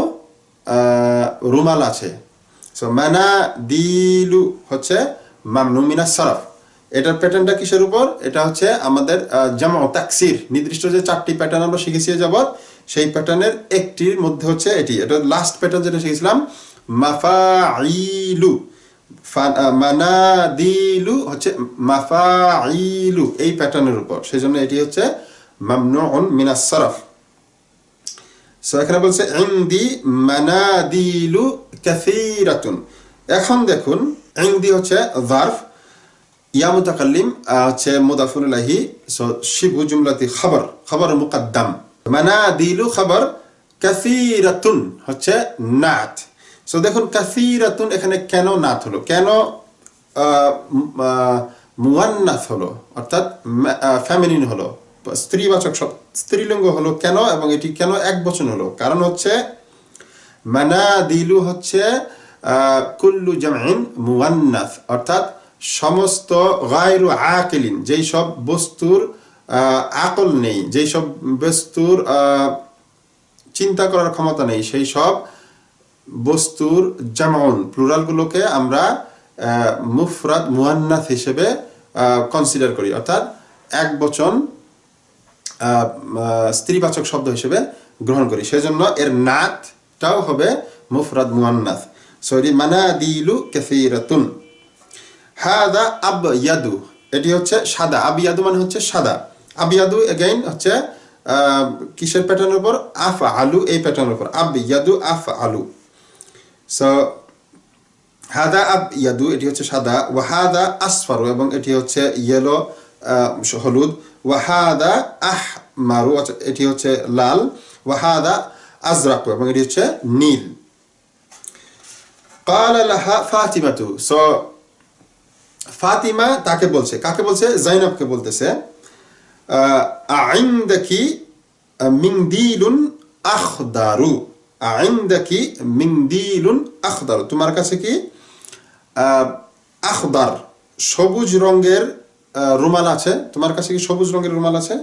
রুমাল আছে সো মানাদিলু হচ্ছে মামনু মিনাস সারফ এটার প্যাটার্নটা কিসের উপর এটা হচ্ছে আমাদের জামা তাকসির নির্দিষ্ট যে 4টি প্যাটার্ন আমরা শিখেছি যাবত সেই প্যাটার্নের একটির মধ্যে হচ্ছে এটি এটা লাস্ট প্যাটার্ন যেটা শিখেছিলাম মাফাইলু মানাদিলু হচ্ছে মাফাইলু এই প্যাটার্নের উপর সেজন্য এটি হচ্ছে মামনুউন মিনাস সারফ সো এখানে বলছে ইনদি মানাদিলু কাসীরাতুন এখন দেখুন ইনদি হচ্ছে যারফ ইয়া মুতাকাল্লিম হচ্ছে মুদাফুন ইলাইহি সো শিবু জুমলাতি খবর মুকদ্দাম মানাদিলু খবর কাসীরাতুন হচ্ছে নাত সো দেখুন কাসীরাতুন এখানে কেন নাত হলো কেন মুয়ান্নাস হলো অর্থাৎ ফেমিনিন হলো স্ত্রীবাচক স্ত্রীলিঙ্গ হলো কেন এবং এটি কেন একবচন হলো কারণ হচ্ছে মানাদিলু হচ্ছে কুল্লু জামইন মুয়ান্নাস অর্থাৎ সমস্ত গায়রু আকিলিন যেই সব বস্তুর আকল নেই যেই সব বস্তুর চিন্তা করার ক্ষমতা নেই সেই সব বস্তুর জামাউন প্লুরালগুলোকে আমরা মুফরাদ মুয়ান্নাস হিসেবে কনসিডার করি অর্থাৎ একবচন স্ত্রীবাচক শব্দ হিসেবে গ্রহণ করি সেজন্য এর নাতটাও হবে মুফরাদ মুয়ান্নাস সরি মানাদিলু কাসীরাতুন হাদা আবয়াদু এটি হচ্ছে সাদা আবিয়াদু মানে হচ্ছে সাদা আবিয়াদু এগেইন হচ্ছে কিসের প্যাটার্নের উপর আফআলু এই প্যাটার্নের উপর আবিয়াদু আফআলু সো হাদা আবয়াদু এটি হচ্ছে সাদা ওয়া হাদা আসফারু এবং এটি হচ্ছে ইয়েলো হলুদ ওয়া হাদা আহমারু এটি হচ্ছে লাল ওয়া হাদা আজরাকু এবং এটি হচ্ছে নীল ক্বালা লাহা ফাতিমাতু সো ফাতিমা তাকে বলছে কাকে বলছে যায়নাবকে বলতেছে আইনদাকি মিনদিলুন আখদারু আইনদাকি মিনদিলুন আখদারু তোমার কাছে কি আখদার সবুজ রঙের রুমাল আছে তোমার কাছে কি সবুজ রঙের রুমাল আছে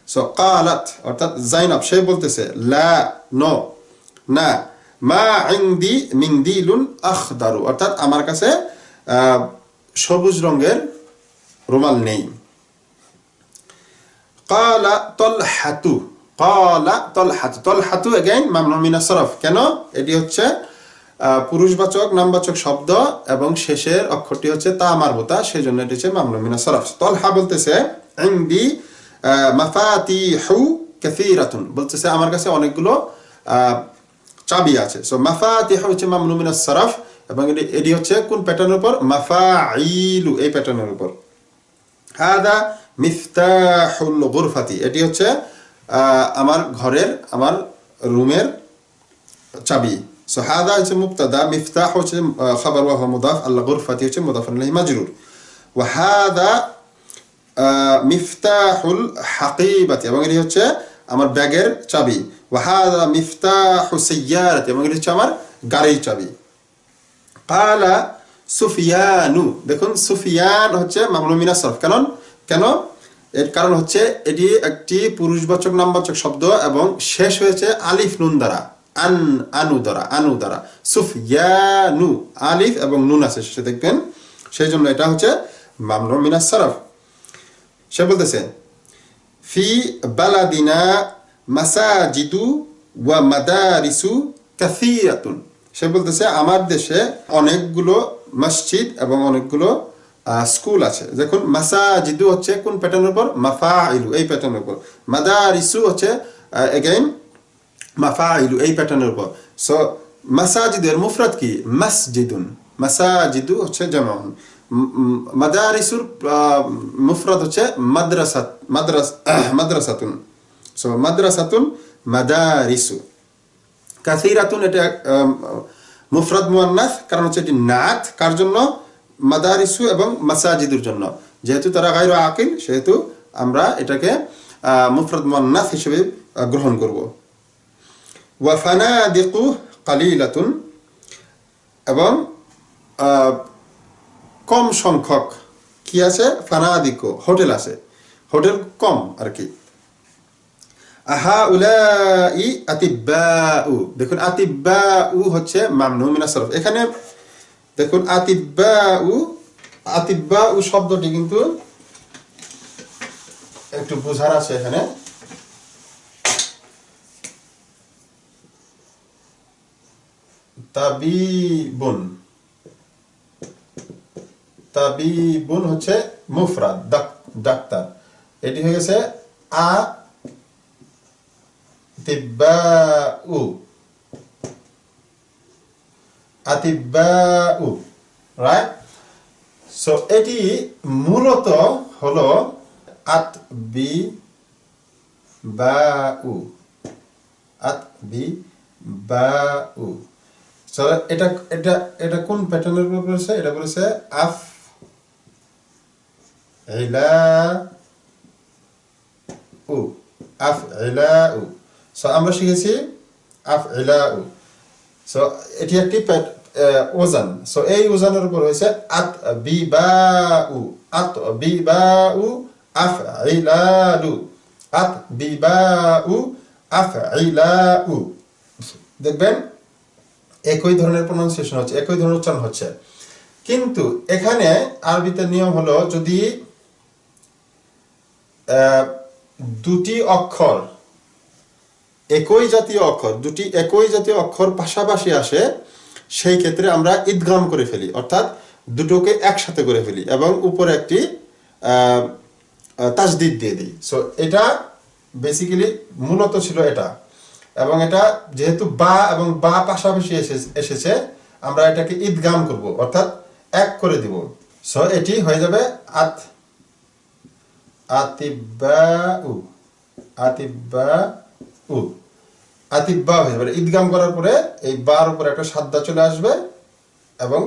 সো ক্বালাত অর্থাৎ যায়নাব সে বলতেছে লা নো না মা ইনদি মিনদিলুন আখদারু অর্থাৎ আমার কাছে সবুজ রঙের রুমাল নেই ক্বালা তালহাতু তালহাতু এগেইন মামনু মিনাস সারফ কেন এটি হচ্ছে পুরুষবাচক নামবাচক শব্দ এবং শেষের অক্ষরটি হচ্ছে তা মারবুতা সেজন্য এটি হচ্ছে মামনু মিনাস সারফ তালহা বলতেছে ইনদি মাফাতিহু কাসীরাতুন বলতেছে আমার কাছে অনেকগুলো চাবি আছে সো মাফাতিহু হচ্ছে মামনু মিনাস সারফ এবং এটি হচ্ছে কোন প্যাটার্নের উপর মাফাইলু এই প্যাটার্নের উপর হাদা মিফতাহুল গুরফাতি এটি হচ্ছে আমার ঘরের আমার রুমের চাবি সো হাদা হচ্ছে মুবতাদা মিফতাহ হচ্ছে খবর ওয়া হুয়া মুদাফ আল গুরফাতি হচ্ছে মুদাফ ইলাইহি মাজরুর ওয়া হাদা মিফতাহুল হাকিবাতি এবং এটি হচ্ছে আমার ব্যাগের চাবি ওয়া হাদা মিফতাহু সাইয়ারাতি এবং এটি হচ্ছে আমার গাড়ির চাবি ক্বালা সুফিয়ানু দেখুন সুফিয়ান হচ্ছে মামনু মিনাস সারফ কেন এর কারণ হচ্ছে এটি একটি পুরুষবাচক নামবাচক শব্দ এবং শেষ হয়েছে আলিফ নুন দ্বারা আনু দ্বারা সুফিয়ানু আলিফ এবং নুন আছে শেষে দেখবেন সেই জন্য এটা হচ্ছে মামনু মিনাস সারফ সে বলতেছে ফি বালাদিনা মাসাজিদু ওয়া মাদারিসু কাসীরাতুন। সে বলতেছে আমার দেশে অনেকগুলো মসজিদ এবং অনেকগুলো স্কুল আছে। দেখুন মাসাজিদু হচ্ছে কোন প্যাটার্নের উপর? মাফাইলু, এই প্যাটার্নের উপর। মাদারিসু হচ্ছে এগেইন মাফাইলু, এই প্যাটার্নের উপর। সো মাসাজিদের মুফরাদ কি? মসজিদুন। মাসাজিদু হচ্ছে জামউন। মাদারিসুর মুফরাদ হচ্ছে মাদ্রাসাতুন। সো মাদ্রাসাতুন, মাদারিসু। কাসীরাতুন এটা মুফরাদ মুয়ান্নাস, কারণ হচ্ছে এটি নাত কার জন্য? মাদারিসু এবং মাসাজিদুর জন্য। যেহেতু তারা গায়রু আকিল, সেহেতু আমরা এটাকে মুফরাদ মুয়ান্নাস হিসেবে গ্রহণ করব। ওয়া ফানাদিকু কালিলাতুন, এবং কম সংখ্যক কি আছে? ফানাদিকু, হোটেল আছে, হোটেল কম আর কি। আহাউলাই আতিব্বাউ, দেখুন আতিব্বাউ হচ্ছে মামনু মিনাস সরফ। এখানে দেখুন আতিব্বাউ শব্দটি কিন্তু একটু বোঝার আছে এখানে। তাবিবুন হচ্ছে মুফরাদ, ডাক্তার। এটি হয়ে গেছে আতিব্বাউ, রাইট? সো এটি মূলত হলো আতবিবাউ। এটা এটা এটা কোন প্যাটার্নের উপর বলেছে? এটা বলেছে আফইলাউ। সো আমরা শিখেছি আফইলাউ। সো এটি একটি ওজন। সো এই ওজনের উপর হয়েছে আতবিবাউ, আফইলালু, আতবিবাউ আফইলাউ। দেখবেন একই ধরনের প্রনাউন্সিয়েশন হচ্ছে, একই ধরনের উচ্চারণ হচ্ছে। কিন্তু এখানে আরবিতে নিয়ম হলো, যদি দুটি অক্ষর একই জাতীয় অক্ষর, দুটি একই জাতীয় অক্ষর পাশাপাশি আসে, সেই ক্ষেত্রে আমরা ইদগাম করে ফেলি, অর্থাৎ দুটোকে একসাথে করে ফেলি এবং উপরে একটি তাজদিদ দিয়ে দিই। সো এটা বেসিক্যালি মূলত ছিল এটা। এবং এটা যেহেতু বা এবং বা পাশাপাশি এসেছে, আমরা এটাকে ইদগাম করব, অর্থাৎ এক করে দিব। সো এটি হয়ে যাবে আতিব্বা হয়ে যাবে। ইদগাম করার পরে এই বার উপরে একটা সাদ্দা চলে আসবে এবং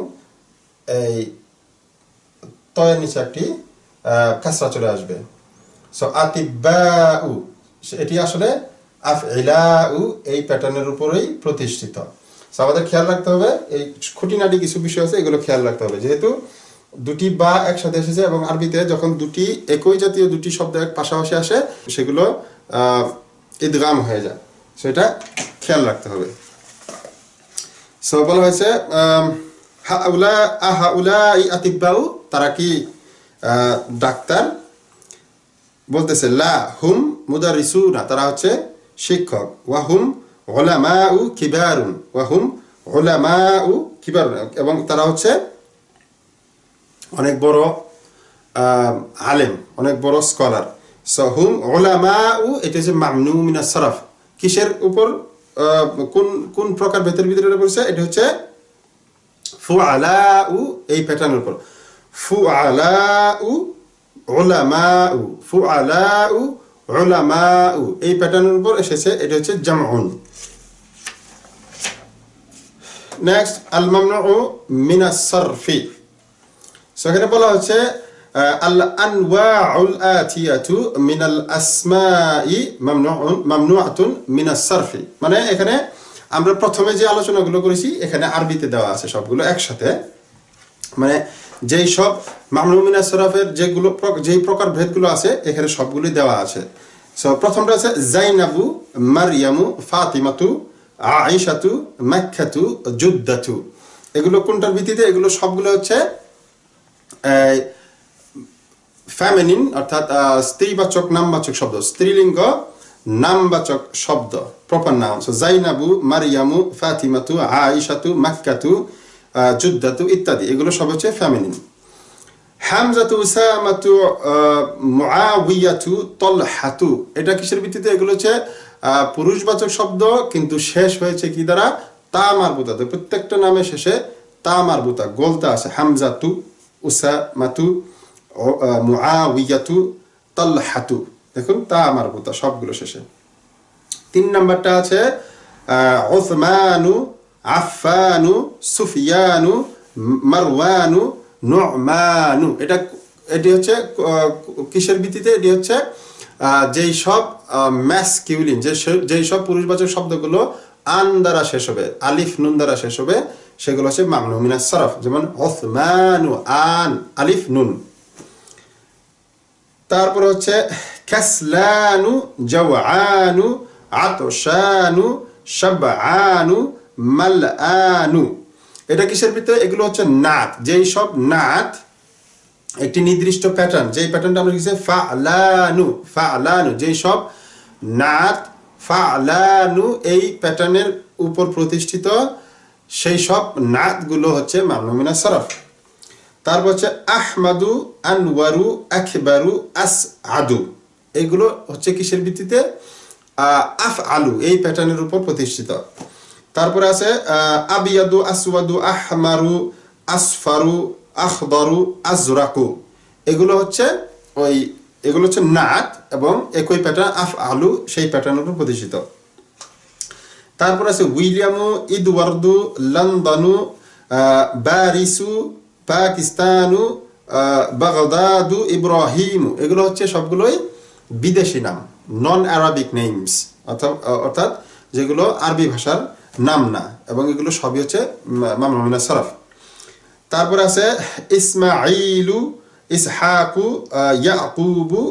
এই তয়ের নিচে একটি কাসরা চলে আসবে। সো আতিব্বাউ, এটি আসলে আফইলাউ এই প্যাটার্নের উপরেই প্রতিষ্ঠিত। সো আমাদের খেয়াল রাখতে হবে, এই খুঁটিনাটি কিছু বিষয় আছে, এগুলো খেয়াল রাখতে হবে। যেহেতু দুটি বা একসাথে এসেছে এবং আরবিতে যখন দুটি একই জাতীয় দুটি শব্দ এক পাশাপাশি আসে, সেগুলো ইদগাম হয়ে যায়। সো এটা খেয়াল রাখতে হবে। সো বলা হয়েছে হাউলাই আতিব্বাউ, তারা কি ডাক্তার? বলতেছে লা হুম মুদারিসুনা, তারা হচ্ছে শিক্ষক। ওয়াহুম উলামাউ কিবারুন, ওয়াহুম উলামাউ কিবারুন, এবং তারা হচ্ছে অনেক বড় আলেম, অনেক বড় স্কলার। সো হুম উলামাউ, এটা হচ্ছে মামনু মিনাস সরফ। কিসের উপর? কোন প্রকার ভেতর ভিতরে বলছে? এটা হচ্ছে ফুআলাউ, এই প্যাটার্নের উপর। ফুআলাউ উলামাউ, ফুআলাউ উলামাউ, এই প্যাটার্নের উপর এসেছে। এটা হচ্ছে জামউন। নেক্সট আল মামনু মিনাস সরফি। সেখানে বলা হচ্ছে আল আনওয়াউল আতিয়াতু মিনাল আসমাই মামনুআতুন মিনাস সরফি। মানে এখানে আমরা প্রথমে যে আলোচনাগুলো করেছি, এখানে আরবিতে দেওয়া আছে সবগুলো একসাথে। মানে যেই সব মামনু মিনাস সরফের যেই প্রকার ভেদগুলো আছে, এখানে সবগুলোই দেওয়া আছে। সো প্রথমটা আছে জাইনাবু, মারইয়ামু, ফাতিমাতু, আয়েশাতু, মাক্কাতু, জুদ্দাতু। এগুলো কোনটার ভিত্তিতে? এগুলো সবগুলো হচ্ছে ফেমিনিন অর্থাৎ স্ত্রীবাচক নামবাচক শব্দ, স্ত্রীলিঙ্গ নামবাচক শব্দ, প্রপার নাউন। সো জাইনাবু, মারিয়ামু, ফাতিমাতু, আয়েশাতু, মাক্কাতু, যুদ্দাতু ইত্যাদি, এগুলো সব হচ্ছে ফেমিনিন। হামজাতু, উসামাতু, মুআবিয়াতু, তলহাতু, এটা কিসের ভিত্তিতে? এগুলো হচ্ছে পুরুষবাচক শব্দ, কিন্তু শেষ হয়েছে কি দ্বারা? তা মারবুতা। তো প্রত্যেকটা নামের শেষে তা মারবুতা, গোলতা আছে। হামজাতু, উসামাতু, মুআবিয়াতু, তলহাতু, দেখুন তা মারবুতা সবগুলো শেষে। 3 নাম্বারটা আছে উসমানু, আফফানু, সুফিয়ানু, মারওয়ানু, নু'মানু। এটি হচ্ছে কিসের ভিত্তিতে? এটি হচ্ছে যেই সব ম্যাসকিউলিন, যেই সব পুরুষবাচক শব্দগুলো আন দ্বারা শেষ হবে, আলিফ নুন দ্বারা শেষ হবে, সেগুলো হচ্ছে মামনু মিনাস সরফ। যেমন উসমানু, আন, আলিফ নুন। তারপর হচ্ছে কাসলানু, জাওআনু, আতশানু, শাবআনু, মালআনু। এটা কিসের ভিতরে? এগুলো হচ্ছে নাত, যেই সব নাত একটি নির্দিষ্ট প্যাটার্ন, যেই প্যাটার্নটা আমরা লিখছি ফালানু, ফালানু, যেই সব নাত ফালানু এই প্যাটার্নের উপর প্রতিষ্ঠিত, সেই সব নাতগুলো হচ্ছে মামনু মিনাস সরফ। তারপর হচ্ছে আহমাদু, আনওয়ারু, আকবারু, আসআদু, এগুলো হচ্ছে কিসের ভিত্তিতে? আফআলু এই প্যাটার্নের উপর প্রতিষ্ঠিত। তারপরে আছে আবিয়াদু, আসওয়াদু, আহমারু, আসফারু, আখদারু, আজরাকু, এগুলো হচ্ছে নাত এবং একই প্যাটার্ন আফআলু সেই প্যাটার্নের উপর প্রতিষ্ঠিত। তারপর আছে উইলিয়ামু, ইদওয়ার্দু, লন্ডনু, বারিসু, পাকিস্তানু, বাগদাদু, ইব্রাহিমু, এগুলো হচ্ছে সবগুলোই বিদেশি নাম, নন আরবিক নেমস, অর্থাৎ যেগুলো আরবি ভাষার নাম না, এবং এগুলো সবই হচ্ছে মামনু মিনাস সরফ। তারপর আছে ইসমাঈলু, ইসহাকু, ইয়াকুবু,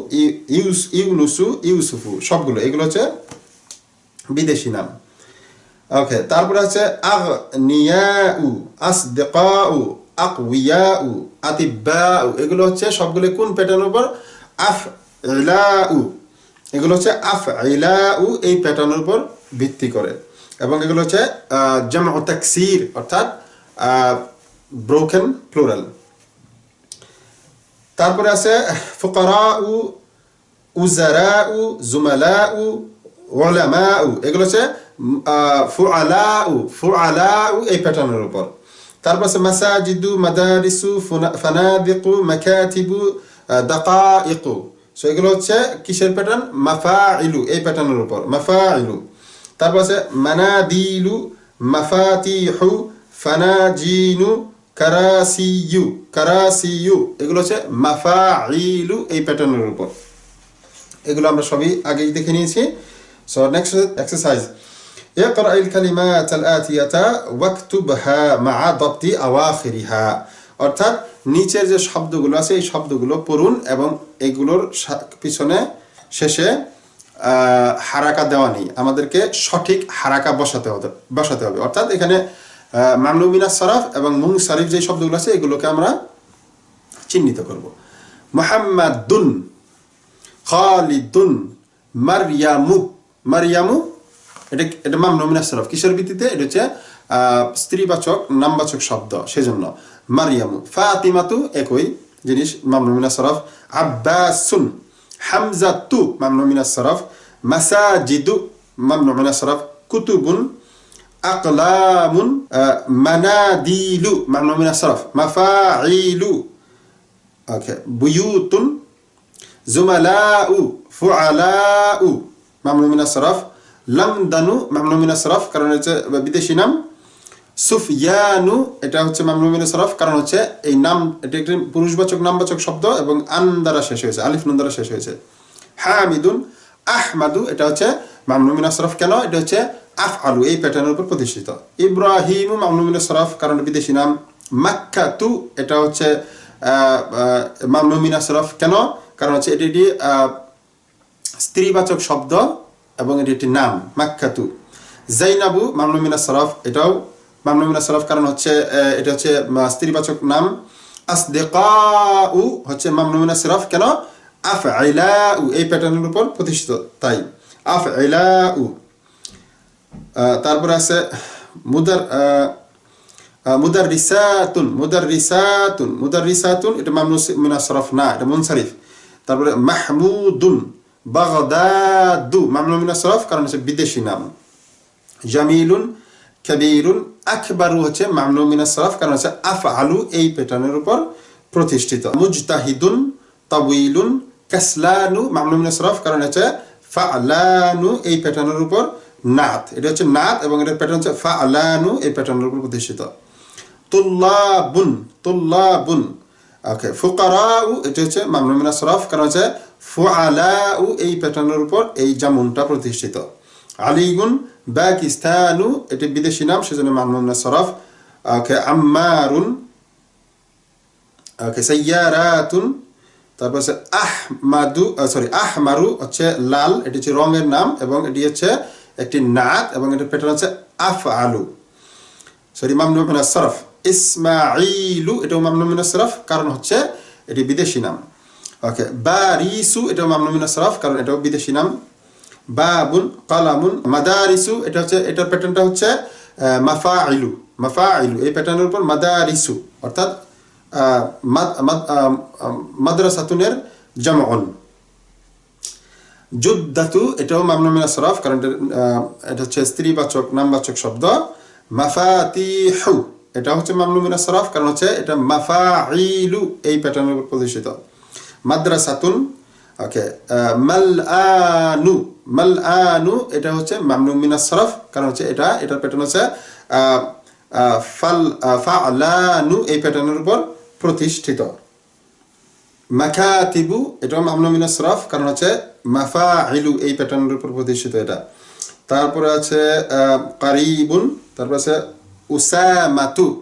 ইউনুসু, ইউসুফু, সবগুলো এগুলো হচ্ছে বিদেশি নাম। ওকে, তারপর আছে আগনিয়াউ, আসদিকাউ, আকওয়িয়াউ, আতিব্বাউ, এগুলো হচ্ছে সবগুলো কোন প্যাটার্নের উপর? আফইলাউ, এগুলো হচ্ছে আফইলাউ এই প্যাটার্নের উপর ভিত্তি করে, এবং এগুলো হচ্ছে জামউ তাকসির অর্থাৎ ব্রোকেন প্লুরাল। তারপরে আছে ফুকারাউ, উজারাউ, জুমালাউ, উলামাউ, এগুলো হচ্ছে ফুআলাউ, ফুআলাউ এই প্যাটার্নের উপর। তারপর আছে মাসাজিদু, মাদারিসু, ফানাদিকু, মাকাতিবু, দাকাইকু, সো এগুলো হচ্ছে কিসের প্যাটার্ন? মাফাইলু এই প্যাটার্নের উপর, মাফাইলু। তারপর আছে মানাদিলু, মাফাতিহু, ফানাজিনু, কারাসিয়ু, কারাসিয়ু, এগুলো হচ্ছে মাফাইলু এই প্যাটার্নের উপর। এগুলো আমরা সবই আগেই দেখে নিয়েছি। সো নেক্সট এক্সারসাইজ, ইকরা আল কালিমাত আল আতিয়াতা ওয়াকতুবহা মা দাবতি আওয়াখিরিহা, অর্থাৎ নিচের যে শব্দগুলো আছে এই শব্দগুলো পড়ুন এবং এগুলোর পিছনে শেষে হারাকা দেওয়া নেই, আমাদেরকে সঠিক হারাকা বসাতে হবে। অর্থাৎ এখানে মামনু মিনাস সরফ এবং মুনসারিফ যে শব্দগুলো আছে এগুলোকে আমরা চিহ্নিত করব। মুহাম্মাদুন, খালিদুন, মারইয়ামু, মারইয়ামু এটা মামনু মিনাস সরফ কিসের ভিত্তিতে? এটা হচ্ছে স্ত্রীবাচক নামবাচক শব্দ, সেজন্য মারইয়ামু। ফাতিমাতু একই জিনিস, মামনু মিনাস সরফ। আব্বাসুন, হামজাতু, মামনু মিনাস সরফ। মাসাজিদু, মামনু মিনাস সরফ। কুতুবুন, আকলামুন, মানাদিলু, মামনু মিনাস সরফ। মাফাইলু, ওকে, বুয়ুতুন, জুমালাউ, ফুআলাউ, মামনু মিনাস সরফ। লন্ডনু, মামনু মিনাস সরফ কারণ হচ্ছে বিদেশি নাম। সুফিয়ানু, এটা হচ্ছে মামনু মিনাস সরফ কারণ হচ্ছে এই নাম, এটা একটি পুরুষবাচক নামবাচক শব্দ এবং আন দ্বারা শেষ হয়েছে, আলিফ নুন দ্বারা শেষ হয়েছে। হামিদুন, আহমাদু, এটা হচ্ছে মামনু মিনাস সরফ কেন? এটা হচ্ছে আফআলু এই প্যাটার্নের উপর প্রতিষ্ঠিত। ইব্রাহিমু, মামনু মিনাস সরফ কারণ বিদেশি নাম। মাক্কাতু, এটা হচ্ছে মামনু মিনাস সরফ কেন? কারণ হচ্ছে এটি একটি স্ত্রীবাচক শব্দ এবং এটি একটি নাম, মাক্কাতু। জাইনাবু, মামনু মিনাস সরফ, এটাও মামনু মিনাস সরফ কারণ হচ্ছে এটা হচ্ছে স্ত্রীবাচক নাম আসদিকাউ হচ্ছে মামনু মিনাস সরফ কেন আফইলাউ এই প্যাটার্নের উপর প্রতিষ্ঠিত তাই আফইলাউ তারপর আছে মুদাররিসাতুন এটা মামনু মিনাস সরফ না এটা মুনসারিফ তারপরে মাহমুদুন বাগদাদু মামনু মিনাস সরফ কারণ হচ্ছে বিদেশি নাম জামিলুন কাবীরুন আকবারু হচ্ছে মামনু মিনাস সরফ কারণ হচ্ছে আফআলু এই প্যাটার্নের উপর প্রতিষ্ঠিত মুজতাহিদুন তাওয়িলুন কাসলানু মামনু মিনাস সরফ কারণ হচ্ছে ফালানু এই প্যাটার্নের উপর নাত এটা হচ্ছে নাত এবং এটার প্যাটার্ন হচ্ছে ফালানু এই প্যাটার্নের উপর প্রতিষ্ঠিত তুল্লাবুন ওকে ফুকারাউ এটা হচ্ছে মামনু মিনাস সরফ কারণ হচ্ছে ফুআলাউ এই প্যাটার্নের উপর এই জামুনটা প্রতিষ্ঠিত আলিগুন পাকিস্তানু এটি বিদেশি নাম সেজন্য মামনু মিনাস সরফ ওকে আম্মারুন ওকে সাইয়ারাতুন তারপর হচ্ছে আহমারু হচ্ছে লাল এটি হচ্ছে রঙের নাম এবং এটি হচ্ছে একটি নাত এবং এটার প্যাটার্ন হচ্ছে আফআলু মামনু মিনাস সরফ ইসমাঈলু এটাও মামনু মিনাস সরফ কারণ হচ্ছে এটি বিদেশি নাম ওকে বারিসু এটাও মামনু মিনাস সরফ কারণ এটাও বিদেশি নাম বাবুন কালামুন মাদারিসু এটা হচ্ছে এটার প্যাটার্নটা হচ্ছে মাফাইলু এই প্যাটার্নের উপর মাদারিসু অর্থাৎ মাদ্রাসাতুনের জামউন জুদ্দাতু এটাও মামনু মিনাস সরফ কারণ এটা হচ্ছে স্ত্রীবাচক নামবাচক শব্দ মাফাতিহু এটা হচ্ছে মামনু মিনাস সরফ কারণ হচ্ছে এটা মাফাইলু এই প্যাটার্নের উপর প্রতিষ্ঠিত মাদ্রাসাতুন ওকে মালআনু এটা হচ্ছে মামনু মিনাস সরফ কারণ হচ্ছে এটার প্যাটার্ন হচ্ছে ফালানু এই প্যাটার্নের উপর প্রতিষ্ঠিত মাকাতিবু এটাও মামনু মিনাস সরফ কারণ হচ্ছে মাফাইলু এই প্যাটার্নের উপর প্রতিষ্ঠিত এটা তারপরে আছে কারিবুন তারপর আছে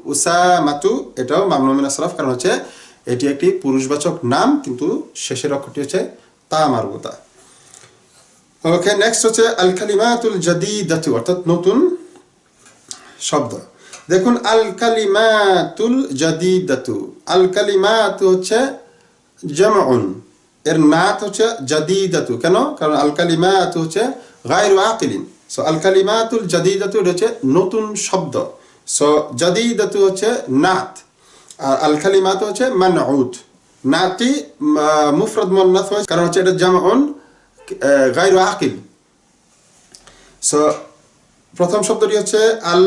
উসামাতু এটাও মামনু মিনাস সরফ কারণ হচ্ছে এটি একটি পুরুষবাচক নাম কিন্তু শেষের অক্ষরটি হচ্ছে তা মারবুতা ওকে নেক্সট হচ্ছে আল কালিমাতুল জাদিদাতু অর্থাৎ নতুন শব্দ দেখুন আল কালিমাতুল জাদিদাতু আল কালিমাতু হচ্ছে জামউন এর নাত হচ্ছে জাদিদাতু কেন কারণ আল কালিমাতু হচ্ছে গায়রু আকিলিন সো আল কালিমাতুল জাদিদাতু হচ্ছে নতুন শব্দ সো জাদিদাতু হচ্ছে নাত আর আল কালিমাতু হচ্ছে মানউত নাতি মুফরাদ মুন্নাস হয় কারণ হচ্ছে এটা জামউন গায়রু আকিল সো প্রথম শব্দটি হচ্ছে আল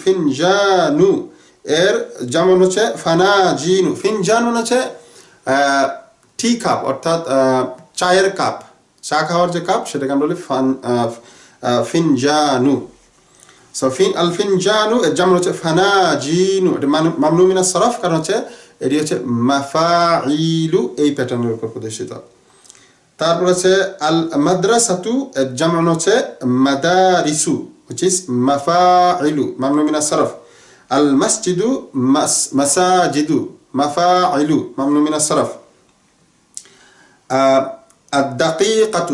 ফিনজানু এর যেমন হচ্ছে ফানাজিনু ফিনজানু হচ্ছে টি কাপ অর্থাৎ চায়ের কাপ চা খাওয়ার যে কাপ সেটাকে আমরা বলি ফিনজানু সো আল ফিনজানু এর যেমন হচ্ছে ফানাজিনু এটা মামনু মিনাস সরফ কারণ হচ্ছে এটি হচ্ছে মাফাইলু এই প্যাটার্নের উপর প্রতিষ্ঠিত তারপর আছে আল মাদ্রাসাতু এর যেমন হচ্ছে মাদারিসু which is মাফাইলু মামনু মিনাস সরফ আল মসজিদু মাসাজিদু মাফাইলু মামনু মিনাস সরফ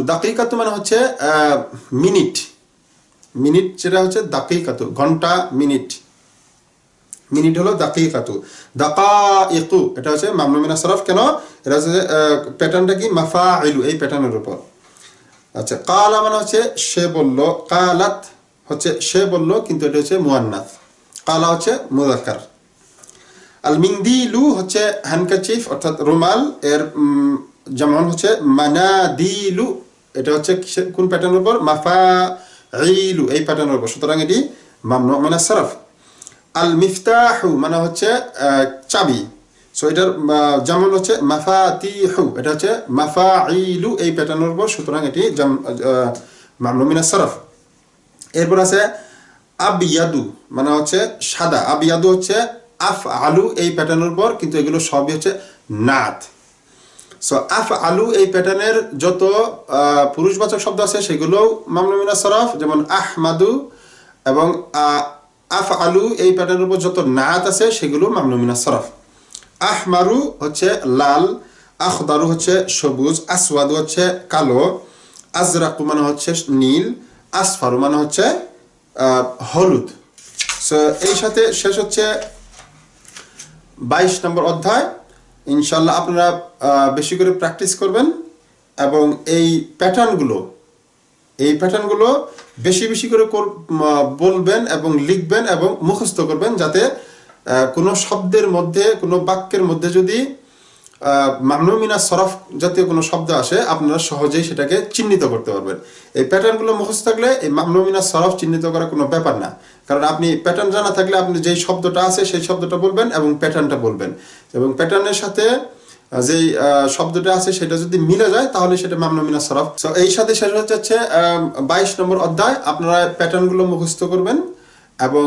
দাকিকাতু মানে হচ্ছে মিনিট যেটা হচ্ছে দাকিকাতু ঘন্টা মিনিট হলো দাকিকাতু দাকাইকু এটা হচ্ছে মামনু মিনাস সরফ কেন এটা হচ্ছে প্যাটার্নটা কি মাফাইলু এই প্যাটার্নের উপর আচ্ছা কালা মানে হচ্ছে সে বলল কালাত হচ্ছে সে বলল কিন্তু এটা হচ্ছে মুয়ান্নাস কালা হচ্ছে মুযাক্কার আল মিন্দিলু হচ্ছে হ্যান্ডকারচিফ অর্থাৎ রুমাল এর যেমন হচ্ছে মানাদিলু এটা হচ্ছে কোন প্যাটার্নের উপর মাফাইলু এই প্যাটার্নের উপর সুতরাং এটি মামনু মিনাস সরফ আল মিফতাহু মানে হচ্ছে চাবি সো এটার যেমন হচ্ছে মাফাতিহু এটা হচ্ছে মাফাইলু এই প্যাটার্নের উপর সুতরাং এটি মামনু মিনাস সরফ এরপর আছে আবিয়াদু মানে হচ্ছে সাদা আবিয়াদু হচ্ছে আফআলু এই প্যাটার্নের উপর কিন্তু এগুলো সবই হচ্ছে নাত সো আফআলু এই প্যাটার্নের যত পুরুষবাচক শব্দ আছে সেগুলোও মামনু মিনাস সরফ যেমন আহমাদু এবং আফআলু এই প্যাটার্নের উপর যত নাত আছে সেগুলো মামনু মিনাস সরফ আহমারু হচ্ছে লাল আখদারু হচ্ছে সবুজ আসওয়াদু হচ্ছে কালো আজরাকু মানে হচ্ছে নীল আসফারু মানে হচ্ছে হলুদ সো এই সাথে শেষ হচ্ছে 22 নম্বর অধ্যায়। ইনশাআল্লাহ আপনারা বেশি করে প্র্যাকটিস করবেন এবং এই প্যাটার্নগুলো বেশি বেশি করে বলবেন এবং লিখবেন এবং মুখস্থ করবেন, যাতে কোনো শব্দের মধ্যে, কোনো বাক্যের মধ্যে যদি মামনু মিনাস সরফ জাতীয় কোনো শব্দ আসে, আপনারা সহজেই সেটাকে চিহ্নিত করতে পারবেন। এই প্যাটার্নগুলো মুখস্থ থাকলে এই মামনু মিনাস সরফ চিহ্নিত করা কোনো ব্যাপার না। কারণ আপনি প্যাটার্ন জানা থাকলে আপনি যেই শব্দটা আছে সেই শব্দটা বলবেন এবং প্যাটার্নটা বলবেন, এবং প্যাটার্নের সাথে যেই শব্দটা আছে সেটা যদি মিলে যায় তাহলে সেটা মামনু মিনাস সরফ। সো এই সাথে শেষ হচ্ছে 22 নম্বর অধ্যায়। আপনারা প্যাটার্নগুলো মুখস্থ করবেন এবং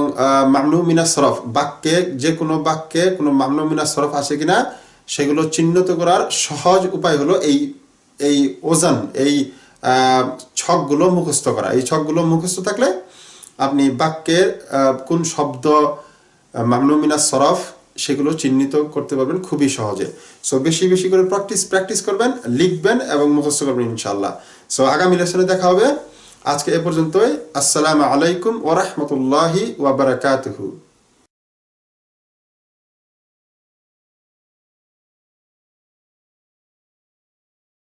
মামনু মিনাস সরফ বাক্যে, যে কোনো বাক্যে কোনো মামনু মিনাস সরফ আছে কিনা সেগুলো চিহ্নিত করার সহজ উপায় হলো এই ওজন, এই ছকগুলো মুখস্থ করা। এই ছকগুলো মুখস্থ থাকলে আপনি বাক্যের কোন শব্দ মামনু মিনাস সরফ সেগুলো চিহ্নিত করতে পারবেন খুবই সহজে। সো বেশি বেশি করে প্র্যাকটিস করবেন, লিখবেন এবং মুখস্থ করবেন ইনশাআল্লাহ। সো আগামী লেসনে দেখা হবে। আজকে এ পর্যন্তই। আসসালামু আলাইকুম ওয়া রাহমাতুল্লাহি ওয়া বারাকাতুহু।